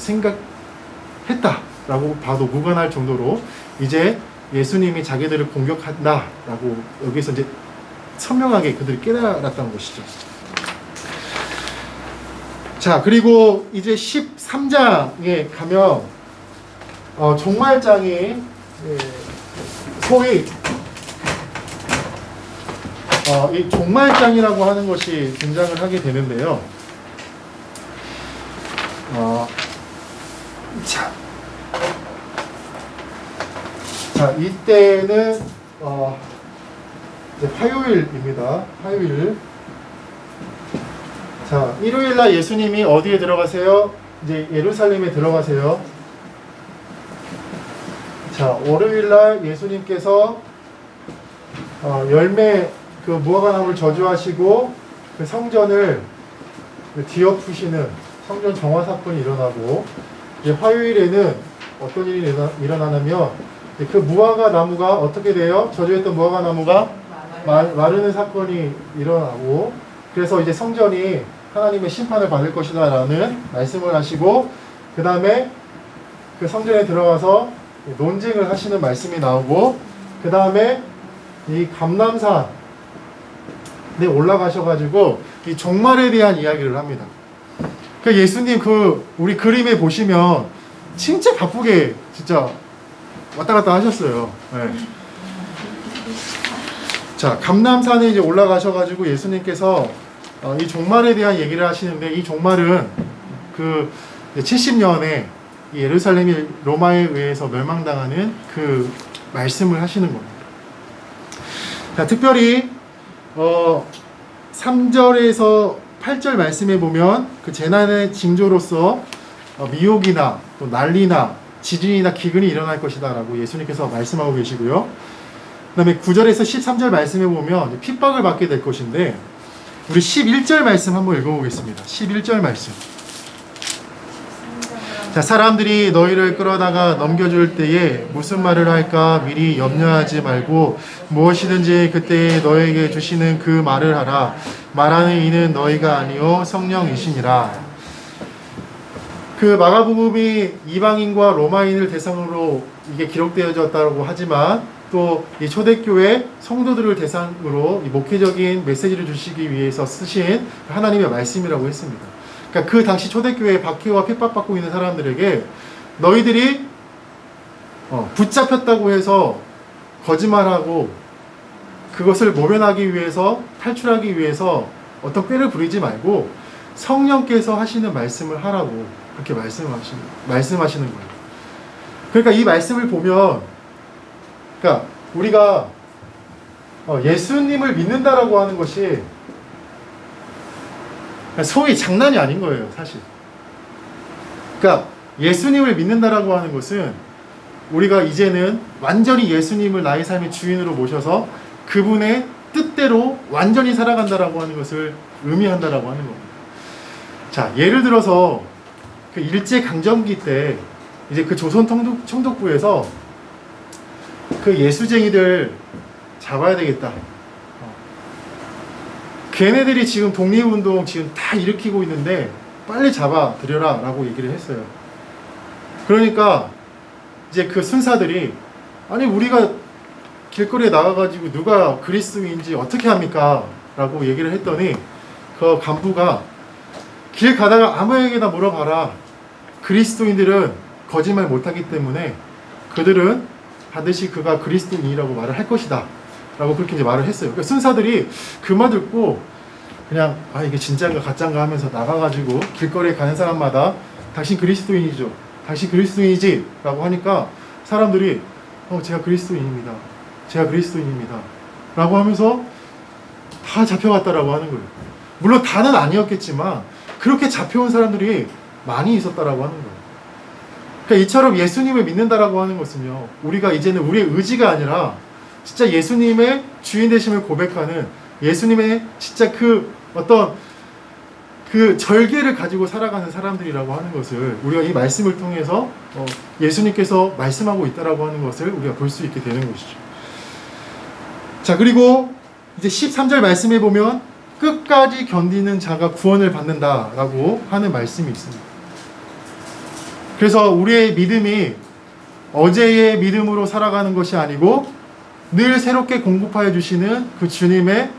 생각했다라고 봐도 무관할 정도로 이제 예수님이 자기들을 공격한다라고 여기서 이제 선명하게 그들이 깨달았다는 것이죠. 자, 그리고 이제 13장에 가면 종말장이 소위 이 종말장이라고 하는 것이 등장을 하게 되는데요. 자, 이때는 이제 화요일입니다. 화요일. 자, 일요일 날 예수님이 어디에 들어가세요? 이제 예루살렘에 들어가세요. 자, 월요일 날 예수님께서 열매 그 무화과나무를 저주하시고 그 성전을 뒤엎으시는 성전 정화 사건이 일어나고, 이제 화요일에는 어떤 일이 일어나냐면 그 무화과 나무가 어떻게 돼요? 저주했던 무화과 나무가 마르는 사건이 일어나고, 그래서 이제 성전이 하나님의 심판을 받을 것이다 라는 말씀을 하시고, 그 다음에 그 성전에 들어가서 논쟁을 하시는 말씀이 나오고, 그 다음에 이 감람산에 올라가셔가지고 이 종말에 대한 이야기를 합니다. 그 예수님 우리 그림에 보시면 진짜 바쁘게 진짜 왔다 갔다 하셨어요. 네. 자, 감람산에 이제 올라가셔가지고 예수님께서 이 종말에 대한 얘기를 하시는데, 이 종말은 그 70년에 이 예루살렘이 로마에 의해서 멸망당하는 그 말씀을 하시는 겁니다. 자, 특별히 3절에서 8절 말씀에 보면 그 재난의 징조로서 미혹이나 또 난리나 지진이나 기근이 일어날 것이다 라고 예수님께서 말씀하고 계시고요. 그 다음에 9절에서 13절 말씀에 보면 핍박을 받게 될 것인데, 우리 11절 말씀 한번 읽어보겠습니다. 11절 말씀. 자, 사람들이 너희를 끌어다가 넘겨줄 때에 무슨 말을 할까 미리 염려하지 말고 무엇이든지 그때에 너에게 주시는 그 말을 하라. 말하는 이는 너희가 아니요 성령이시니라. 그 마가복음이 이방인과 로마인을 대상으로 이게 기록되어졌다고 하지만, 또 이 초대교회 성도들을 대상으로 이 목회적인 메시지를 주시기 위해서 쓰신 하나님의 말씀이라고 했습니다. 그러니까 그 당시 초대교회에 박해와 핍박받고 있는 사람들에게 너희들이 붙잡혔다고 해서 거짓말하고 그것을 모면하기 위해서, 탈출하기 위해서 어떤 꾀를 부리지 말고 성령께서 하시는 말씀을 하라고 그렇게 말씀하시는 거예요. 그러니까 이 말씀을 보면, 그러니까 우리가 예수님을 믿는다라고 하는 것이 소위 장난이 아닌 거예요, 사실. 그러니까 예수님을 믿는다라고 하는 것은 우리가 이제는 완전히 예수님을 나의 삶의 주인으로 모셔서 그분의 뜻대로 완전히 살아간다라고 하는 것을 의미한다라고 하는 겁니다. 자, 예를 들어서 그 일제 강점기 때 이제 그 조선 총독부에서 그 예수쟁이들 잡아야 되겠다. 걔네들이 지금 독립운동 지금 다 일으키고 있는데 빨리 잡아들여라 라고 얘기를 했어요. 그러니까 이제 그 순사들이, 아니 우리가 길거리에 나가가지고 누가 그리스도인지 어떻게 합니까? 라고 얘기를 했더니 그 간부가 길 가다가 아무에게나 물어봐라. 그리스도인들은 거짓말 못하기 때문에 그들은 반드시 그가 그리스도인이라고 말을 할 것이다 라고 그렇게 이제 말을 했어요. 그러니까 순사들이 그 말 듣고 그냥 이게 진짜인가 가짜인가 하면서 나가가지고 길거리에 가는 사람마다 당신 그리스도인이죠, 당신 그리스도인이지 라고 하니까 사람들이 제가 그리스도인입니다, 제가 그리스도인입니다 라고 하면서 다 잡혀갔다라고 하는 거예요. 물론 다는 아니었겠지만 그렇게 잡혀온 사람들이 많이 있었다라고 하는 거예요. 그러니까 이처럼 예수님을 믿는다라고 하는 것은요, 우리가 이제는 우리의 의지가 아니라 진짜 예수님의 주인 되심을 고백하는, 예수님의 진짜 그 어떤 그 절개를 가지고 살아가는 사람들이라고 하는 것을 우리가 이 말씀을 통해서 예수님께서 말씀하고 있다라고 하는 것을 우리가 볼 수 있게 되는 것이죠. 자, 그리고 이제 13절 말씀에 보면 끝까지 견디는 자가 구원을 받는다라고 하는 말씀이 있습니다. 그래서 우리의 믿음이 어제의 믿음으로 살아가는 것이 아니고 늘 새롭게 공급하여 주시는 그 주님의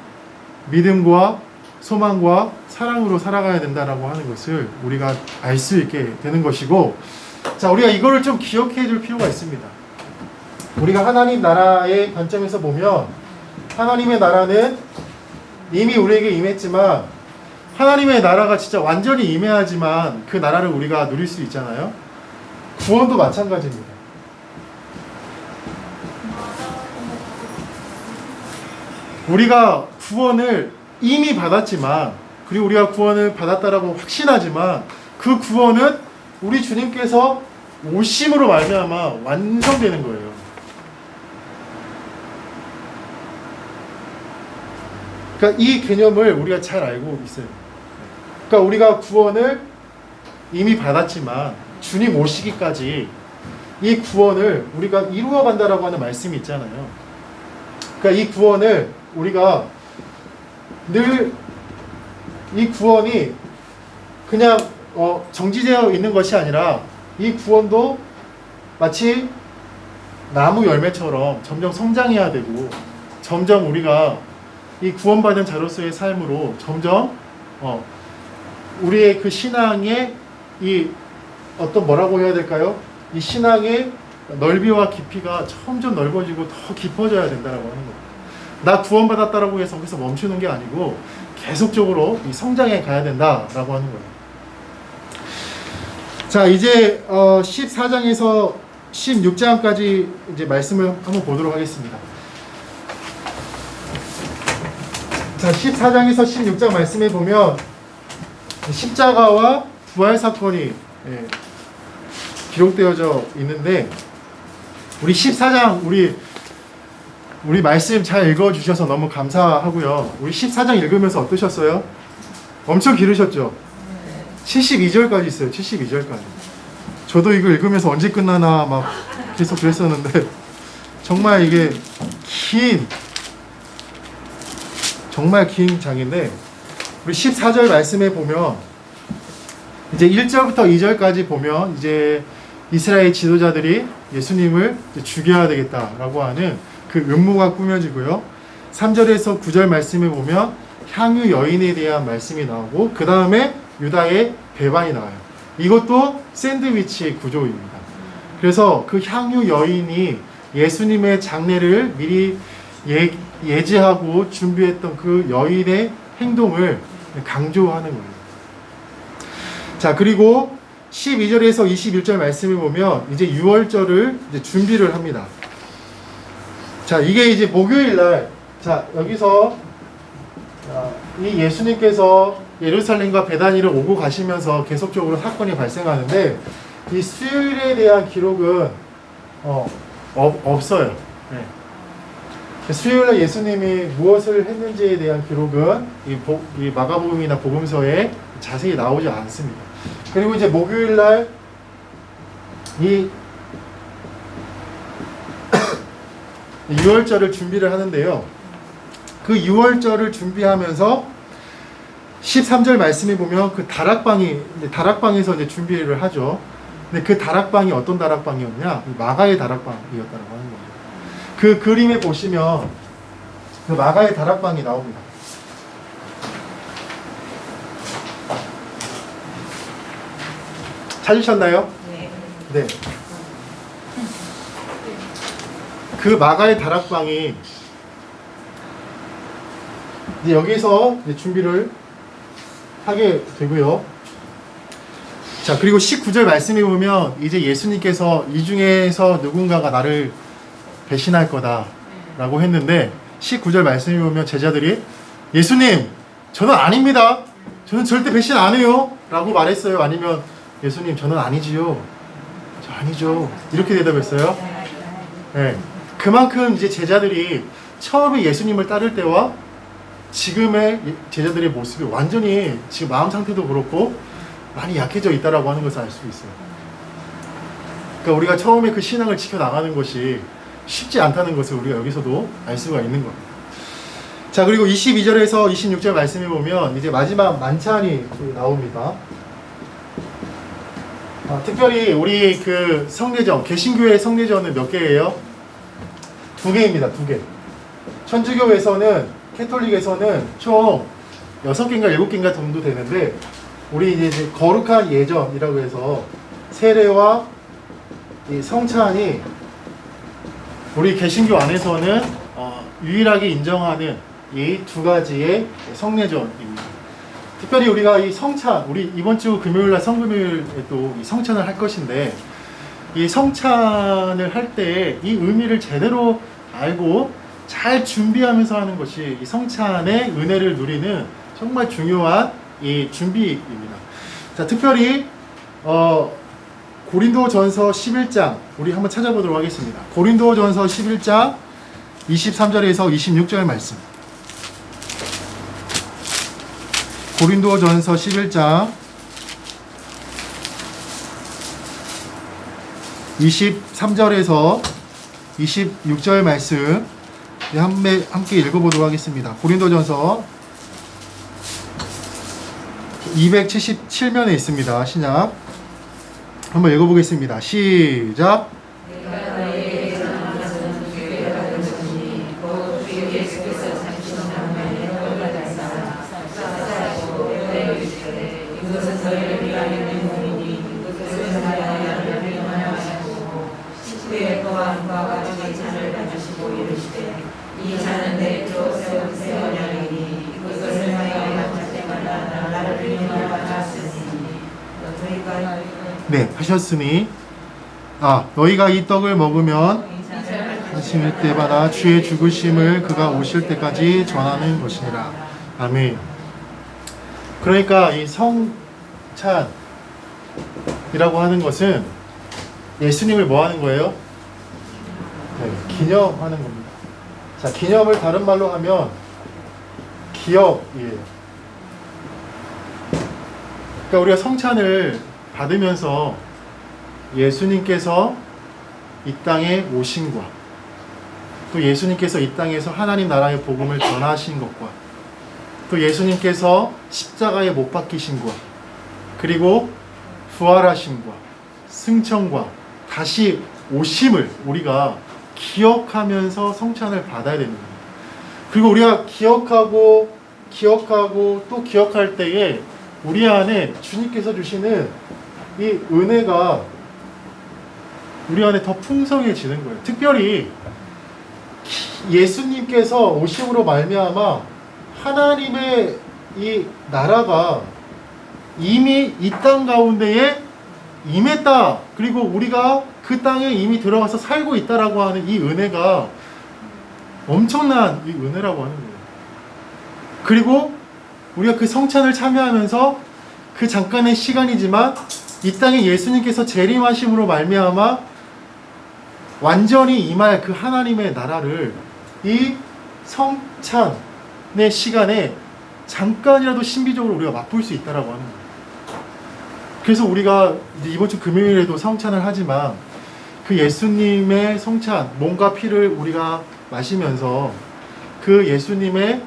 믿음과 소망과 사랑으로 살아가야 된다라고 하는 것을 우리가 알 수 있게 되는 것이고, 자, 우리가 이거를 좀 기억해 줄 필요가 있습니다. 우리가 하나님 나라의 관점에서 보면 하나님의 나라는 이미 우리에게 임했지만, 하나님의 나라가 진짜 완전히 임해야지만 그 나라를 우리가 누릴 수 있잖아요. 구원도 마찬가지입니다. 우리가 구원을 이미 받았지만, 그리고 우리가 구원을 받았다라고 확신하지만, 그 구원은 우리 주님께서 오심으로 말미암아 완성되는 거예요. 그러니까 이 개념을 우리가 잘 알고 있어요. 그러니까 우리가 구원을 이미 받았지만 주님 오시기까지 이 구원을 우리가 이루어 간다라고 하는 말씀이 있잖아요. 그러니까 이 구원을 우리가 늘 이 구원이 그냥 정지되어 있는 것이 아니라 이 구원도 마치 나무 열매처럼 점점 성장해야 되고, 점점 우리가 이 구원받은 자로서의 삶으로 점점 우리의 그 신앙의 이 어떤 뭐라고 해야 될까요? 이 신앙의 넓이와 깊이가 점점 넓어지고 더 깊어져야 된다라고 하는 거예요. 나 구원받았다라고 해서 거기서 멈추는 게 아니고 계속적으로 이 성장해 가야 된다라고 하는 거예요. 자, 이제 14장에서 16장까지 이제 말씀을 한번 보도록 하겠습니다. 자, 14장에서 16장 말씀에 보면 십자가와 부활 사건이 기록되어져 있는데, 우리 14장 우리 말씀 잘 읽어주셔서 너무 감사하고요. 우리 14장 읽으면서 어떠셨어요? 엄청 길으셨죠? 72절까지 있어요. 72절까지. 저도 이거 읽으면서 언제 끝나나 막 계속 그랬었는데, 정말 이게 정말 긴 장인데, 우리 14절 말씀에 보면 이제 1절부터 2절까지 보면 이제 이스라엘 지도자들이 예수님을 죽여야 되겠다라고 하는 그 음모가 꾸며지고요. 3절에서 9절 말씀에 보면 향유 여인에 대한 말씀이 나오고, 그 다음에 유다의 배반이 나와요. 이것도 샌드위치 구조입니다. 그래서 그 향유 여인이 예수님의 장례를 미리 예지하고 준비했던 그 여인의 행동을 강조하는 거예요. 자, 그리고 12절에서 21절 말씀을 보면 이제 6월절을 이제 준비를 합니다. 자, 이게 이제 목요일 날, 자, 여기서 이 예수님께서 예루살렘과 베다니를 오고 가시면서 계속적으로 사건이 발생하는데, 이 수요일에 대한 기록은 없어요. 네. 수요일에 예수님이 무엇을 했는지에 대한 기록은 이 마가복음이나 복음서에 자세히 나오지 않습니다. 그리고 이제 목요일 날 이 6월절을 준비를 하는데요. 그 6월절을 준비하면서 13절 말씀에 보면 그 다락방에서 이제 준비를 하죠. 근데 그 다락방이 어떤 다락방이었냐? 마가의 다락방이었다고 하는 거죠. 그 그림에 보시면 그 마가의 다락방이 나옵니다. 찾으셨나요? 네. 그 마가의 다락방이 이제 여기서 이제 준비를 하게 되고요. 자, 그리고 19절 말씀에 보면 이제 예수님께서 이 중에서 누군가가 나를 배신할 거다라고 했는데, 19절 말씀에 보면 제자들이 예수님, 저는 아닙니다. 저는 절대 배신 안 해요. 라고 말했어요. 아니면 예수님, 저는 아니지요. 저 아니죠. 이렇게 대답했어요. 네. 그만큼 이제 제자들이 처음에 예수님을 따를 때와 지금의 제자들의 모습이 완전히 지금 마음 상태도 그렇고 많이 약해져 있다라고 하는 것을 알 수 있어요. 그러니까 우리가 처음에 그 신앙을 지켜나가는 것이 쉽지 않다는 것을 우리가 여기서도 알 수가 있는 겁니다. 자, 그리고 22절에서 26절 말씀해 보면 이제 마지막 만찬이 나옵니다. 특별히 우리 그 성례전, 개신교회 성례전은 몇 개예요? 2개입니다. 2개. 천주교에서는, 캐톨릭에서는 총 6개인가 7개인가 정도 되는데, 우리 이제 거룩한 예전이라고 해서 세례와 이 성찬이 우리 개신교 안에서는 유일하게 인정하는 이 2가지의 성례전입니다. 특별히 우리가 이 성찬, 우리 이번 주 금요일날 성금요일에 또 이 성찬을 할 것인데, 이 성찬을 할 때 이 의미를 제대로 알고 잘 준비하면서 하는 것이 이 성찬의 은혜를 누리는 정말 중요한 이 준비입니다. 자, 특별히 고린도전서 11장 우리 한번 찾아보도록 하겠습니다. 고린도전서 11장 23절에서 26절 말씀. 고린도전서 11장 23절에서 26절 말씀 함께 읽어보도록 하겠습니다. 고린도전서 277면에 있습니다. 신약 한번 읽어보겠습니다. 시작. 네, 하셨으니 너희가 이 떡을 먹으면 하실 때마다 주의 죽으심을 그가 오실 때까지 전하는 것이니라. 아멘. 그러니까 이 성찬이라고 하는 것은 예수님을 뭐 하는 거예요? 네, 기념하는 겁니다. 자, 기념을 다른 말로 하면 기억이에요. 그러니까 우리가 성찬을 받으면서 예수님께서 이 땅에 오신 것, 또 예수님께서 이 땅에서 하나님 나라의 복음을 전하신 것과, 또 예수님께서 십자가에 못 박히신 것, 그리고 부활하신 것, 승천과 다시 오심을 우리가 기억하면서 성찬을 받아야 되는 거예요. 그리고 우리가 기억하고 또 기억할 때에 우리 안에 주님께서 주시는 이 은혜가 우리 안에 더 풍성해지는 거예요. 특별히 예수님께서 오심으로 말미암아 하나님의 이 나라가 이미 이 땅 가운데에 임했다. 그리고 우리가 그 땅에 이미 들어가서 살고 있다라고 하는 이 은혜가 엄청난 이 은혜라고 하는 거예요. 그리고 우리가 그 성찬을 참여하면서 그 잠깐의 시간이지만 이 땅에 예수님께서 재림하심으로 말미암아 완전히 임할 그 하나님의 나라를 이 성찬의 시간에 잠깐이라도 신비적으로 우리가 맛볼 수 있다라고 하는 거예요. 그래서 우리가 이제 이번 주 금요일에도 성찬을 하지만 그 예수님의 성찬, 몸과 피를 우리가 마시면서 그 예수님의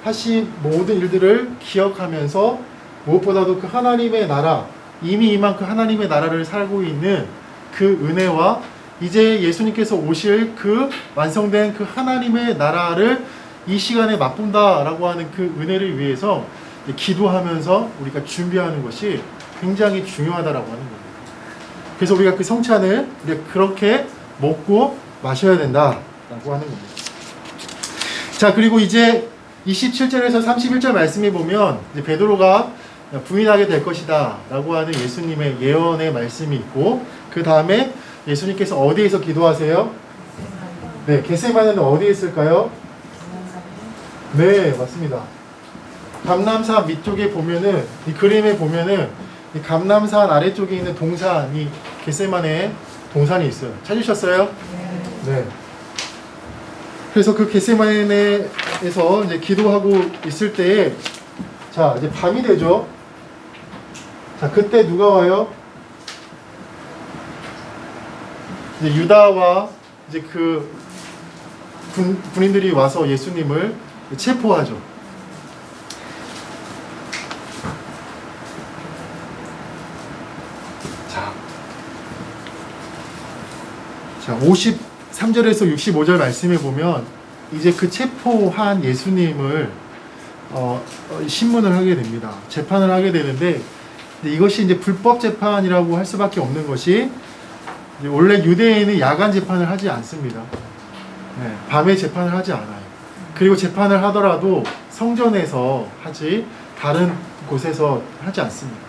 하신 모든 일들을 기억하면서 무엇보다도 그 하나님의 나라, 이미 임한 그 하나님의 나라를 살고 있는 그 은혜와 이제 예수님께서 오실 그 완성된 그 하나님의 나라를 이 시간에 맛본다라고 하는 그 은혜를 위해서 기도하면서 우리가 준비하는 것이 굉장히 중요하다라고 하는 거예요. 그래서 우리가 그 성찬을 우리가 그렇게 먹고 마셔야 된다라고 하는 겁니다. 자, 그리고 이제 27절에서 31절 말씀에 보면 이제 베드로가 부인하게 될 것이다 라고 하는 예수님의 예언의 말씀이 있고, 그 다음에 예수님께서 어디에서 기도하세요? 네, 겟세마네는 어디에 있을까요? 네, 맞습니다. 감람산 밑쪽에 보면은, 이 그림에 보면은 이 감람산 아래쪽에 있는 동산이 겟세마네 동산이 있어요. 찾으셨어요? 네. 그래서 그 겟세마네에서 이제 기도하고 있을 때에, 자, 이제 밤이 되죠. 자, 그때 누가 와요? 이제 유다와 이제 그 군인들이 와서 예수님을 체포하죠. 자, 자, 53절에서 65절 말씀에 보면 이제 그 체포한 예수님을 신문을 하게 됩니다. 재판을 하게 되는데 이것이 이제 불법 재판이라고 할 수밖에 없는 것이 원래 유대인은 야간 재판을 하지 않습니다. 네, 밤에 재판을 하지 않아요. 그리고 재판을 하더라도 성전에서 하지 다른 곳에서 하지 않습니다.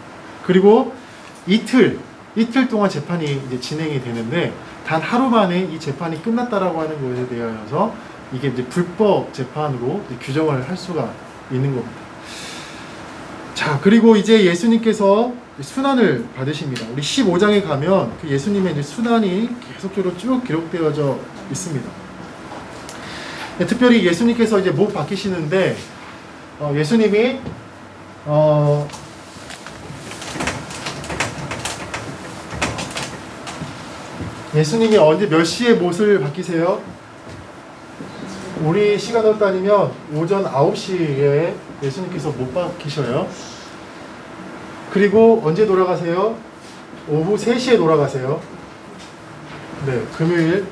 그리고 이틀 동안 재판이 이제 진행이 되는데 단 하루 만에 이 재판이 끝났다라고 하는 것에 대하여서 이게 이제 불법 재판으로 이제 규정을 할 수가 있는 겁니다. 자, 그리고 이제 예수님께서 순환을 받으십니다. 우리 15장에 가면 그 예수님의 이제 순환이 계속적으로 쭉 기록되어져 있습니다. 네, 특별히 예수님께서 이제 목 박히시는데 예수님이 예수님이 언제 몇 시에 못을 박히세요? 우리 시간으로 따지면 오전 9시에 예수님께서 못 박히셔요. 그리고 언제 돌아가세요? 오후 3시에 돌아가세요. 네, 금요일.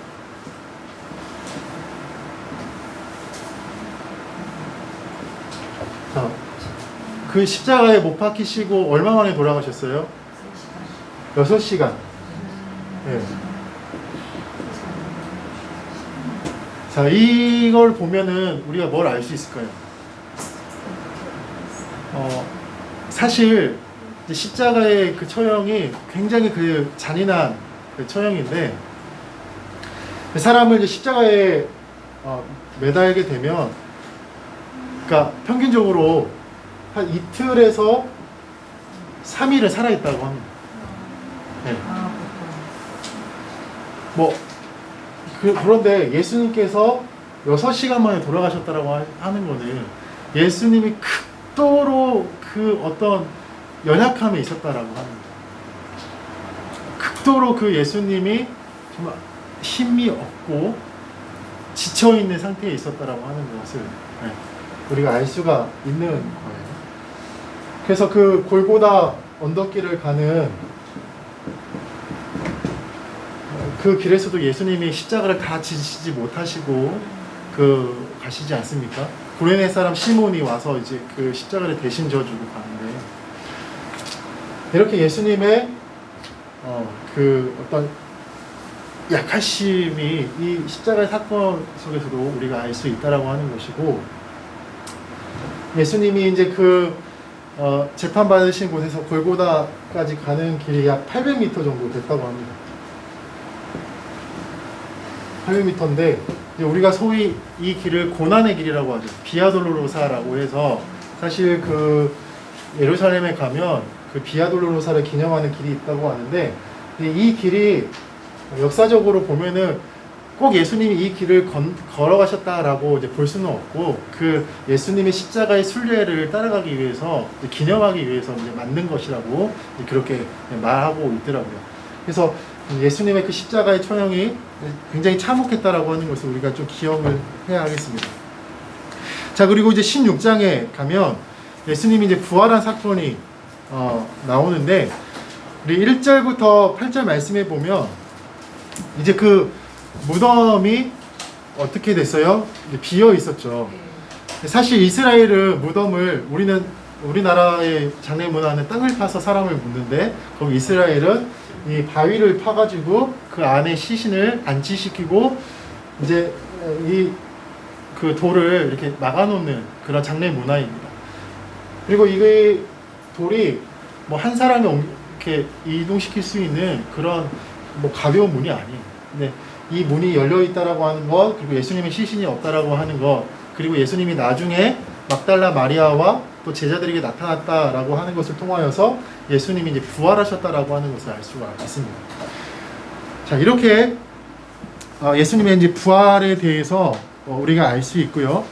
자, 그 십자가에 못 박히시고 얼마 만에 돌아가셨어요? 6시간. 네. 자, 이걸 보면은 우리가 뭘 알 수 있을까요? 사실 이제 십자가의 그 처형이 굉장히 그 잔인한 그 처형인데 사람을 이제 십자가에 매달게 되면 그러니까 평균적으로 한 이틀에서 3일을 살아있다고 합니다. 네. 그런데 예수님께서 6시간 만에 돌아가셨다라고 하는 거는 예수님이 극도로 그 어떤 연약함에 있었다라고 하는 거예요. 극도로 그 예수님이 정말 힘이 없고 지쳐있는 상태에 있었다라고 하는 것을 우리가 알 수가 있는 거예요. 그래서 그 골고다 언덕길을 가는 그 길에서도 예수님이 십자가를 다 지시지 못하시고 가시지 않습니까? 구레네 사람 시몬이 와서 이제 그 십자가를 대신 져주고 가는데 이렇게 예수님의 그 어떤 약하심이 이 십자가의 사건 속에서도 우리가 알 수 있다라고 하는 것이고 예수님이 이제 재판 받으신 곳에서 골고다까지 가는 길이 약 800m 정도 됐다고 합니다. 800m인데 우리가 소위 이 길을 고난의 길이라고 하죠. 비아돌로로사라고 해서 사실 그 예루살렘에 가면 그 비아돌로로사를 기념하는 길이 있다고 하는데 이 길이 역사적으로 보면은 꼭 예수님이 이 길을 걸어가셨다라고 이제 볼 수는 없고 그 예수님의 십자가의 순례를 따라가기 위해서 기념하기 위해서 이제 만든 것이라고 그렇게 말하고 있더라고요. 그래서 예수님의 그 십자가의 처형이 굉장히 참혹했다라고 하는 것을 우리가 좀 기억을 해야 하겠습니다. 자, 그리고 이제 16장에 가면 예수님이 이제 부활한 사건이 나오는데 우리 1절부터 8절 말씀에 보면 이제 그 무덤이 어떻게 됐어요? 비어 있었죠. 사실 이스라엘은 무덤을 우리나라의 장례 문화는 땅을 파서 사람을 묻는데 거기 이스라엘은 이 바위를 파가지고 그 안에 시신을 안치시키고 이제 그 돌을 이렇게 막아놓는 그런 장례 문화입니다. 그리고 이게 돌이 뭐 한 사람이 이렇게 이동시킬 수 있는 그런 뭐 가벼운 문이 아니에요. 근데 이 문이 열려 있다라고 하는 것, 그리고 예수님의 시신이 없다라고 하는 것, 그리고 예수님이 나중에 막달라 마리아와 또 제자들에게 나타났다라고 하는 것을 통하여서 예수님이 이제 부활하셨다라고 하는 것을 알 수가 있습니다. 자, 이렇게 예수님의 이제 부활에 대해서 우리가 알 수 있고요.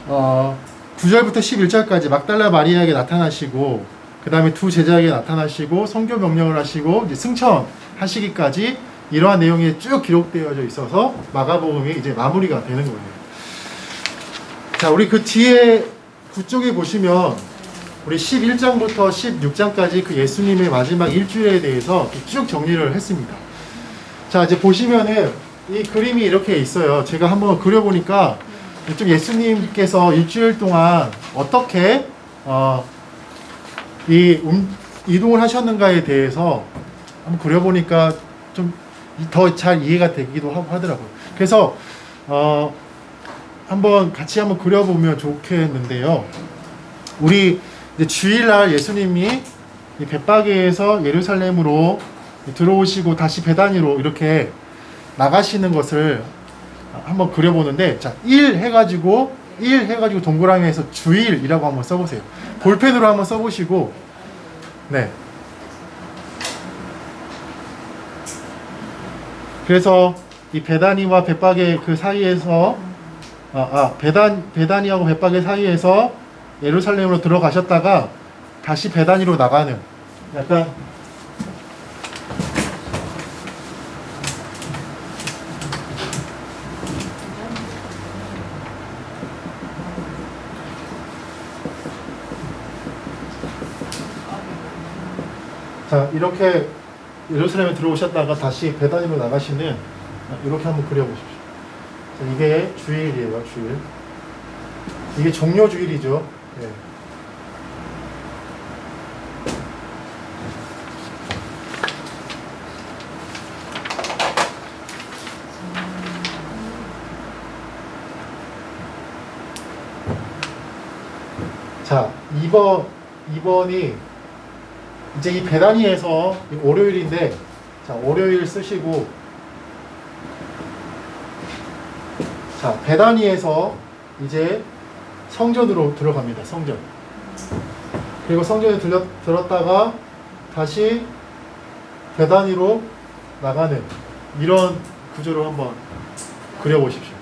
9절부터 11절까지 막달라 마리아에게 나타나시고, 그 다음에 두 제자에게 나타나시고, 선교 명령을 하시고, 이제 승천하시기까지 이러한 내용이 쭉 기록되어져 있어서 마가복음이 이제 마무리가 되는 거예요. 자, 우리 그 뒤에 그쪽에 보시면 우리 11장부터 16장까지 그 예수님의 마지막 일주일에 대해서 쭉 정리를 했습니다. 자, 이제 보시면은 이 그림이 이렇게 있어요. 제가 한번 그려보니까 좀 예수님께서 일주일 동안 어떻게 이동을 하셨는가에 대해서 한번 그려보니까 좀 더 잘 이해가 되기도 하고 하더라고요. 그래서 한번 같이 한번 그려보면 좋겠는데요. 우리 이제 주일날 예수님이 이 벳바게에서 예루살렘으로 들어오시고 다시 베다니로 이렇게 나가시는 것을 한번 그려보는데, 자, 1 해가지고 동그라미에서 주일이라고 한번 써보세요. 볼펜으로 한번 써보시고, 네. 그래서 이 베다니와 벳바게 그 사이에서 베다니하고 벳바게 사이에서 예루살렘으로 들어가셨다가 다시 베다니로 나가는, 약간 자, 이렇게 예루살렘에 들어오셨다가 다시 베다니로 나가시는, 이렇게 한번 그려보십시오. 자, 이게 주일이에요, 주일. 이게 종료 주일이죠. 네. 자, 2번이 이제 이 베다니에서 월요일인데, 자, 월요일 쓰시고, 자, 베다니에서 이제 성전으로 들어갑니다. 성전. 그리고 성전에 들었다가 다시 베다니로 나가는 이런 구조로 한번 그려보십시오.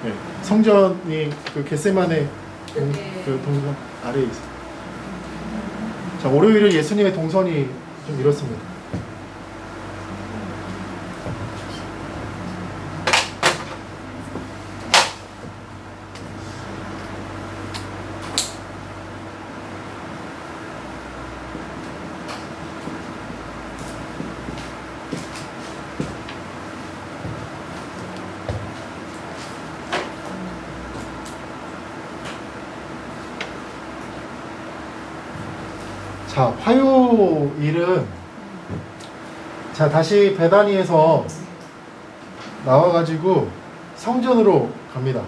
네. 성전이 그 겟세마네 그 동선 아래에 있어요. 자, 월요일은 예수님의 동선이 좀 이렇습니다. 자, 화요일은, 자, 다시 베다니에서 나와가지고 성전으로 갑니다.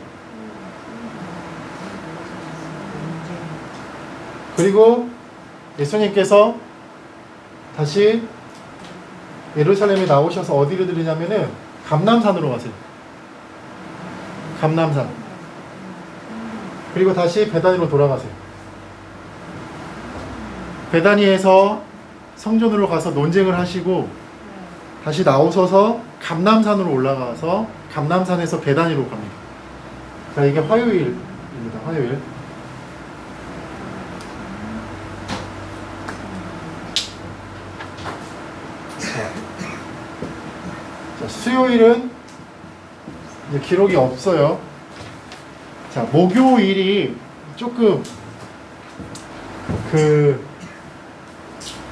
그리고 예수님께서 다시 예루살렘에 나오셔서 어디로 들으냐면은 감람산으로 가세요. 감람산. 그리고 다시 베다니로 돌아가세요. 베다니에서 성전으로 가서 논쟁을 하시고 다시 나오셔서 감람산으로 올라가서 감람산에서 베다니로 갑니다. 자, 이게 화요일입니다. 화요일. 자, 수요일은 이제 기록이 없어요. 자, 목요일이 조금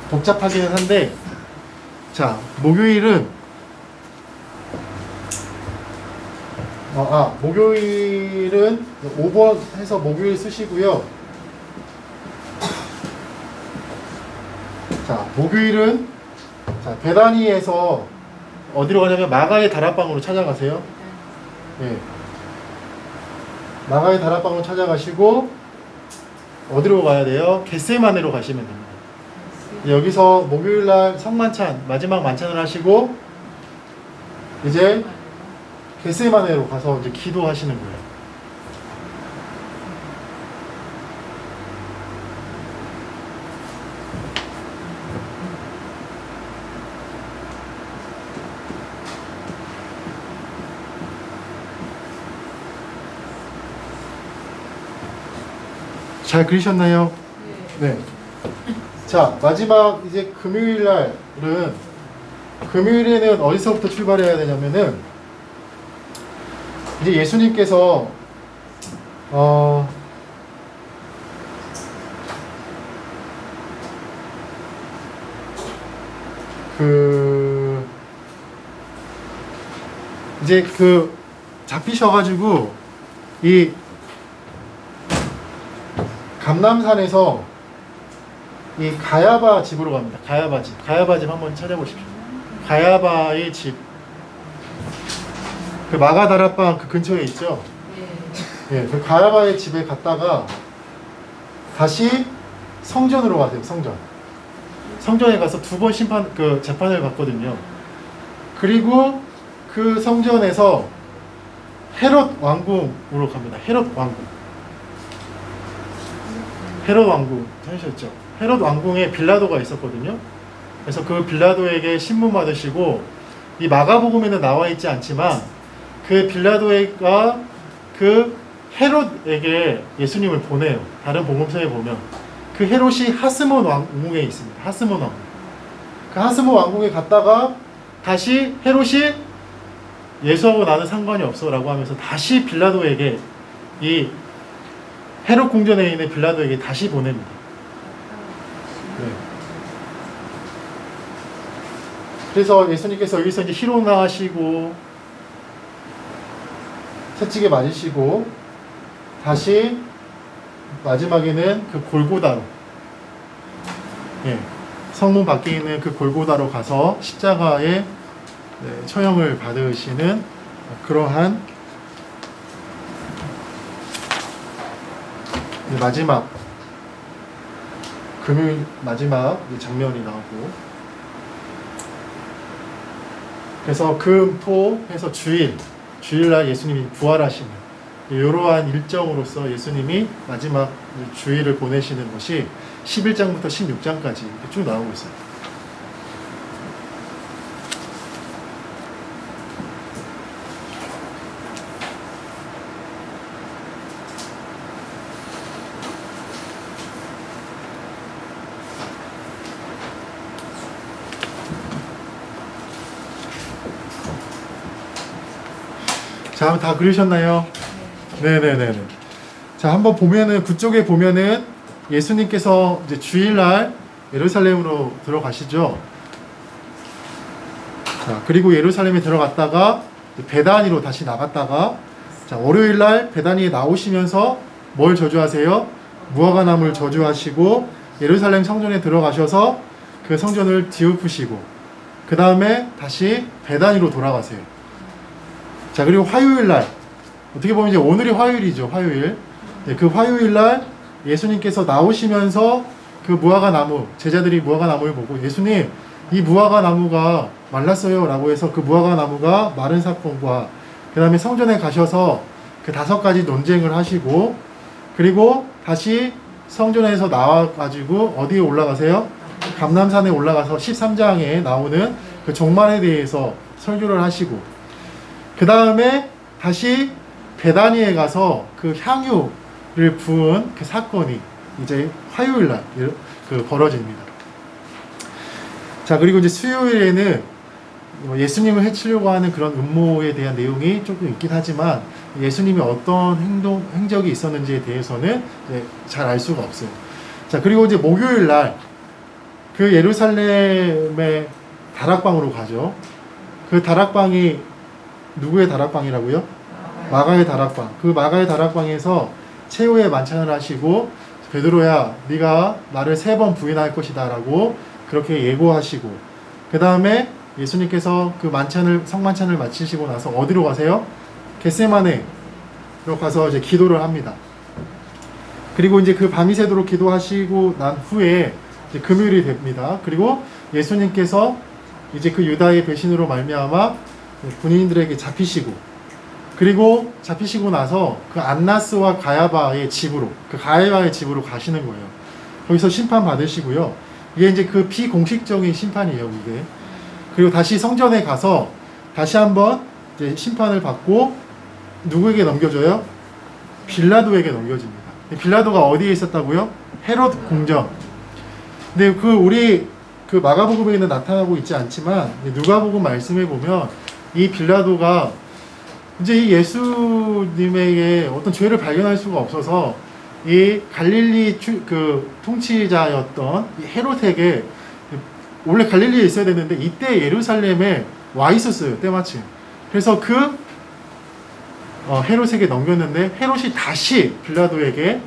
복잡하기는 한데, 자, 목요일은 목요일은 5번 해서 목요일 쓰시고요. 자, 목요일은, 자, 베다니에서 어디로 가냐면 마가의 다락방으로 찾아가세요. 네. 마가의 다락방으로 찾아가시고 어디로 가야 돼요? 겟세마네로 가시면 됩니다. 여기서 목요일날 성만찬, 마지막 만찬을 하시고 이제 겟세마네로 가서 이제 기도하시는 거예요. 잘 그리셨나요? 네. 자, 마지막 이제 금요일에는 어디서부터 출발해야 되냐면은 이제 예수님께서 이제 그 잡히셔가지고 이 감람산에서 이 가야바 집으로 갑니다. 가야바 집. 가야바 집 한번 찾아보십시오. 가야바의 집. 그 마가다락방 그 근처에 있죠. 예, 그 가야바의 집에 갔다가 다시 성전으로 가세요. 성전. 성전에 가서 두 번 재판을 받거든요. 그리고 그 성전에서 헤롯 왕궁으로 갑니다. 헤롯 왕궁. 헤롯 왕궁 찾으셨죠? 헤롯 왕궁에 빌라도가 있었거든요. 그래서 그 빌라도에게 신문 받으시고, 이 마가복음에는 나와 있지 않지만 그 빌라도가 그 헤롯에게 예수님을 보내요. 다른 복음서에 보면 그 헤롯이 하스몬 왕궁에 있습니다. 하스몬 왕궁. 그 하스몬 왕궁에 갔다가 다시 헤롯이 예수하고 나는 상관이 없어 라고 하면서 다시 빌라도에게, 이 헤롯 궁전에 있는 빌라도에게 다시 보냅니다. 네. 그래서 예수님께서 여기서 이제 희롱당하시고 채찍에 맞으시고 다시 마지막에는 그 골고다로, 예, 성문 밖에 있는 그 골고다로 가서 십자가에 처형을 받으시는 그러한 마지막 금요일 마지막 장면이 나오고, 그래서 금, 토 해서 주일날 예수님이 부활하시는 이러한 일정으로서 예수님이 마지막 주일을 보내시는 것이 11장부터 16장까지 이렇게 쭉 나오고 있습니다. 자, 다 그리셨나요? 네네네네. 자, 한번 보면은, 그쪽에 보면은 예수님께서 이제 주일날 예루살렘으로 들어가시죠. 자, 그리고 예루살렘에 들어갔다가 베다니로 다시 나갔다가, 자, 월요일날 베다니에 나오시면서 뭘 저주하세요? 무화과나무를 저주하시고 예루살렘 성전에 들어가셔서 그 성전을 뒤엎으시고, 그 다음에 다시 베다니로 돌아가세요. 자, 그리고 화요일날, 어떻게 보면 이제 오늘이 화요일이죠. 화요일. 네, 그 화요일날 예수님께서 나오시면서 그 무화과 나무, 제자들이 무화과 나무를 보고, 예수님, 이 무화과 나무가 말랐어요 라고 해서 그 무화과 나무가 마른 사건과, 그 다음에 성전에 가셔서 그 5가지 논쟁을 하시고, 그리고 다시 성전에서 나와가지고 어디에 올라가세요? 감람산에 올라가서 13장에 나오는 그 종말에 대해서 설교를 하시고, 그 다음에 다시 베다니에 가서 그 향유를 부은 그 사건이 이제 화요일날 그 벌어집니다. 자, 그리고 이제 수요일에는 예수님을 해치려고 하는 그런 음모에 대한 내용이 조금 있긴 하지만, 예수님이 어떤 행적이 있었는지에 대해서는 잘 알 수가 없어요. 자, 그리고 이제 목요일날 그 예루살렘의 다락방으로 가죠. 그 다락방이 누구의 다락방이라고요? 마가의 다락방. 그 마가의 다락방에서 최후의 만찬을 하시고, 베드로야, 네가 나를 3번 부인할 것이다 라고 그렇게 예고하시고, 그 다음에 예수님께서 그 성만찬을 마치시고 나서 어디로 가세요? 겟세마네로 가서 이제 기도를 합니다. 그리고 이제 그 밤이 새도록 기도하시고 난 후에 이제 금요일이 됩니다. 그리고 예수님께서 이제 그 유다의 배신으로 말미암아 군인들에게 잡히시고, 그리고 잡히시고 나서 그 안나스와 가야바의 집으로 가시는 거예요. 거기서 심판 받으시고요. 이게 이제 그 비공식적인 심판이에요, 이게. 그리고 다시 성전에 가서 다시 한번 이제 심판을 받고 누구에게 넘겨져요? 빌라도에게 넘겨집니다. 빌라도가 어디에 있었다고요? 헤롯 궁전. 근데 우리 마가복음에는 나타나고 있지 않지만 누가복음 말씀에 보면 이 빌라도가 이제 이 예수님에게 어떤 죄를 발견할 수가 없어서 이 갈릴리 통치자였던 이 헤롯에게, 원래 갈릴리에 있어야 되는데 이때 예루살렘에 와 있었어요, 때마침. 그래서 그 헤롯에게 넘겼는데 헤롯이 다시 빌라도에게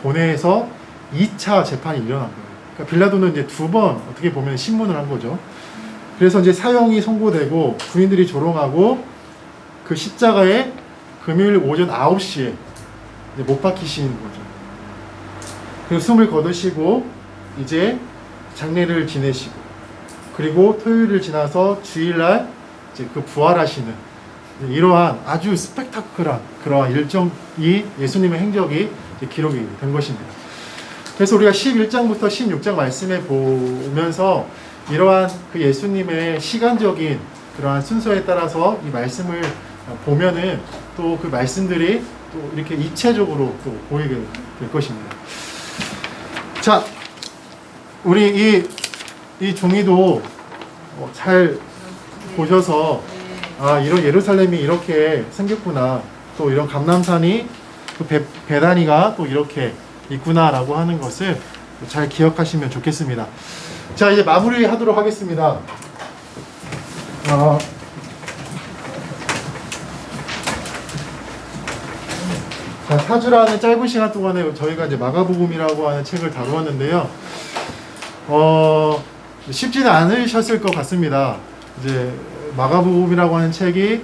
보내서 2차 재판이 일어난 거예요. 그러니까 빌라도는 이제 두 번 어떻게 보면 신문을 한 거죠. 그래서 이제 사형이 선고되고 군인들이 조롱하고 그 십자가에 금요일 오전 9시에 이제 못 박히시는 거죠. 그리고 숨을 거두시고 이제 장례를 지내시고 그리고 토요일을 지나서 주일날 이제 그 부활하시는 이러한 아주 스펙타클한 그러한 일정이 예수님의 행적이 이제 기록이 된 것입니다. 그래서 우리가 11장부터 16장 말씀에 보면서 이러한 그 예수님의 시간적인 그러한 순서에 따라서 이 말씀을 보면은 또 그 말씀들이 또 이렇게 입체적으로 또 보이게 될 것입니다. 자, 우리 이 종이도 잘 보셔서 아, 이런 예루살렘이 이렇게 생겼구나. 또 이런 감람산이 또 베다니가 또 이렇게 있구나라고 하는 것을 잘 기억하시면 좋겠습니다. 자, 이제 마무리하도록 하겠습니다. 자, 4주라는 짧은 시간 동안에 저희가 이제 마가복음이라고 하는 책을 다루었는데요. 쉽지는 않으셨을 것 같습니다. 이제 마가복음이라고 하는 책이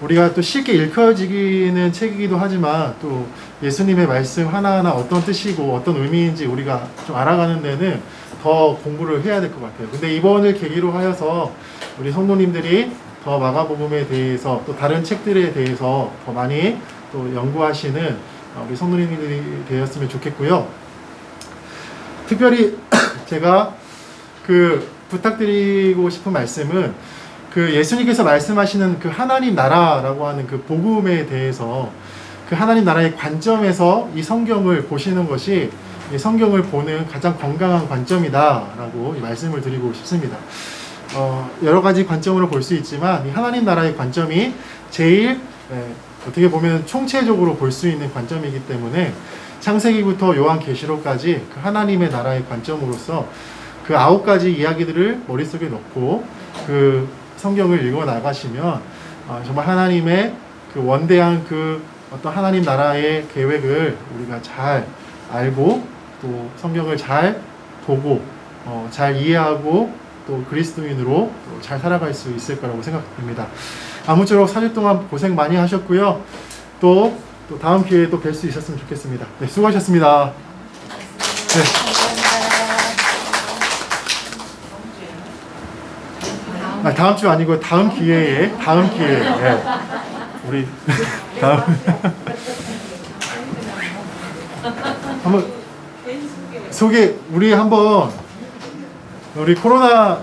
우리가 또 쉽게 읽혀지기는 책이기도 하지만 또 예수님의 말씀 하나하나 어떤 뜻이고 어떤 의미인지 우리가 좀 알아가는 데는 더 공부를 해야 될 것 같아요. 근데 이번을 계기로 하여서 우리 성도님들이 더 마가복음에 대해서 또 다른 책들에 대해서 더 많이 또 연구하시는 우리 성도님들이 되었으면 좋겠고요. 특별히 제가 그 부탁드리고 싶은 말씀은 그 예수님께서 말씀하시는 그 하나님 나라라고 하는 그 복음에 대해서 그 하나님 나라의 관점에서 이 성경을 보시는 것이 이 성경을 보는 가장 건강한 관점이다라고 이 말씀을 드리고 싶습니다. 여러 가지 관점으로 볼 수 있지만 이 하나님 나라의 관점이 제일 어떻게 보면 총체적으로 볼 수 있는 관점이기 때문에 창세기부터 요한계시록까지 그 하나님의 나라의 관점으로서 그 9가지 이야기들을 머릿속에 넣고 그 성경을 읽어 나가시면 정말 하나님의 그 원대한 그 어떤 하나님 나라의 계획을 우리가 잘 알고 또 성경을 잘 보고 잘 이해하고 또 그리스도인으로 또 잘 살아갈 수 있을 거라고 생각됩니다. 아무쪼록 4주 동안 고생 많이 하셨고요. 또 다음 기회에 또 뵐 수 있었으면 좋겠습니다. 네, 수고하셨습니다. 네. 다음 주 아니고 다음 기회에 네. 우리 다음 한번 우리 코로나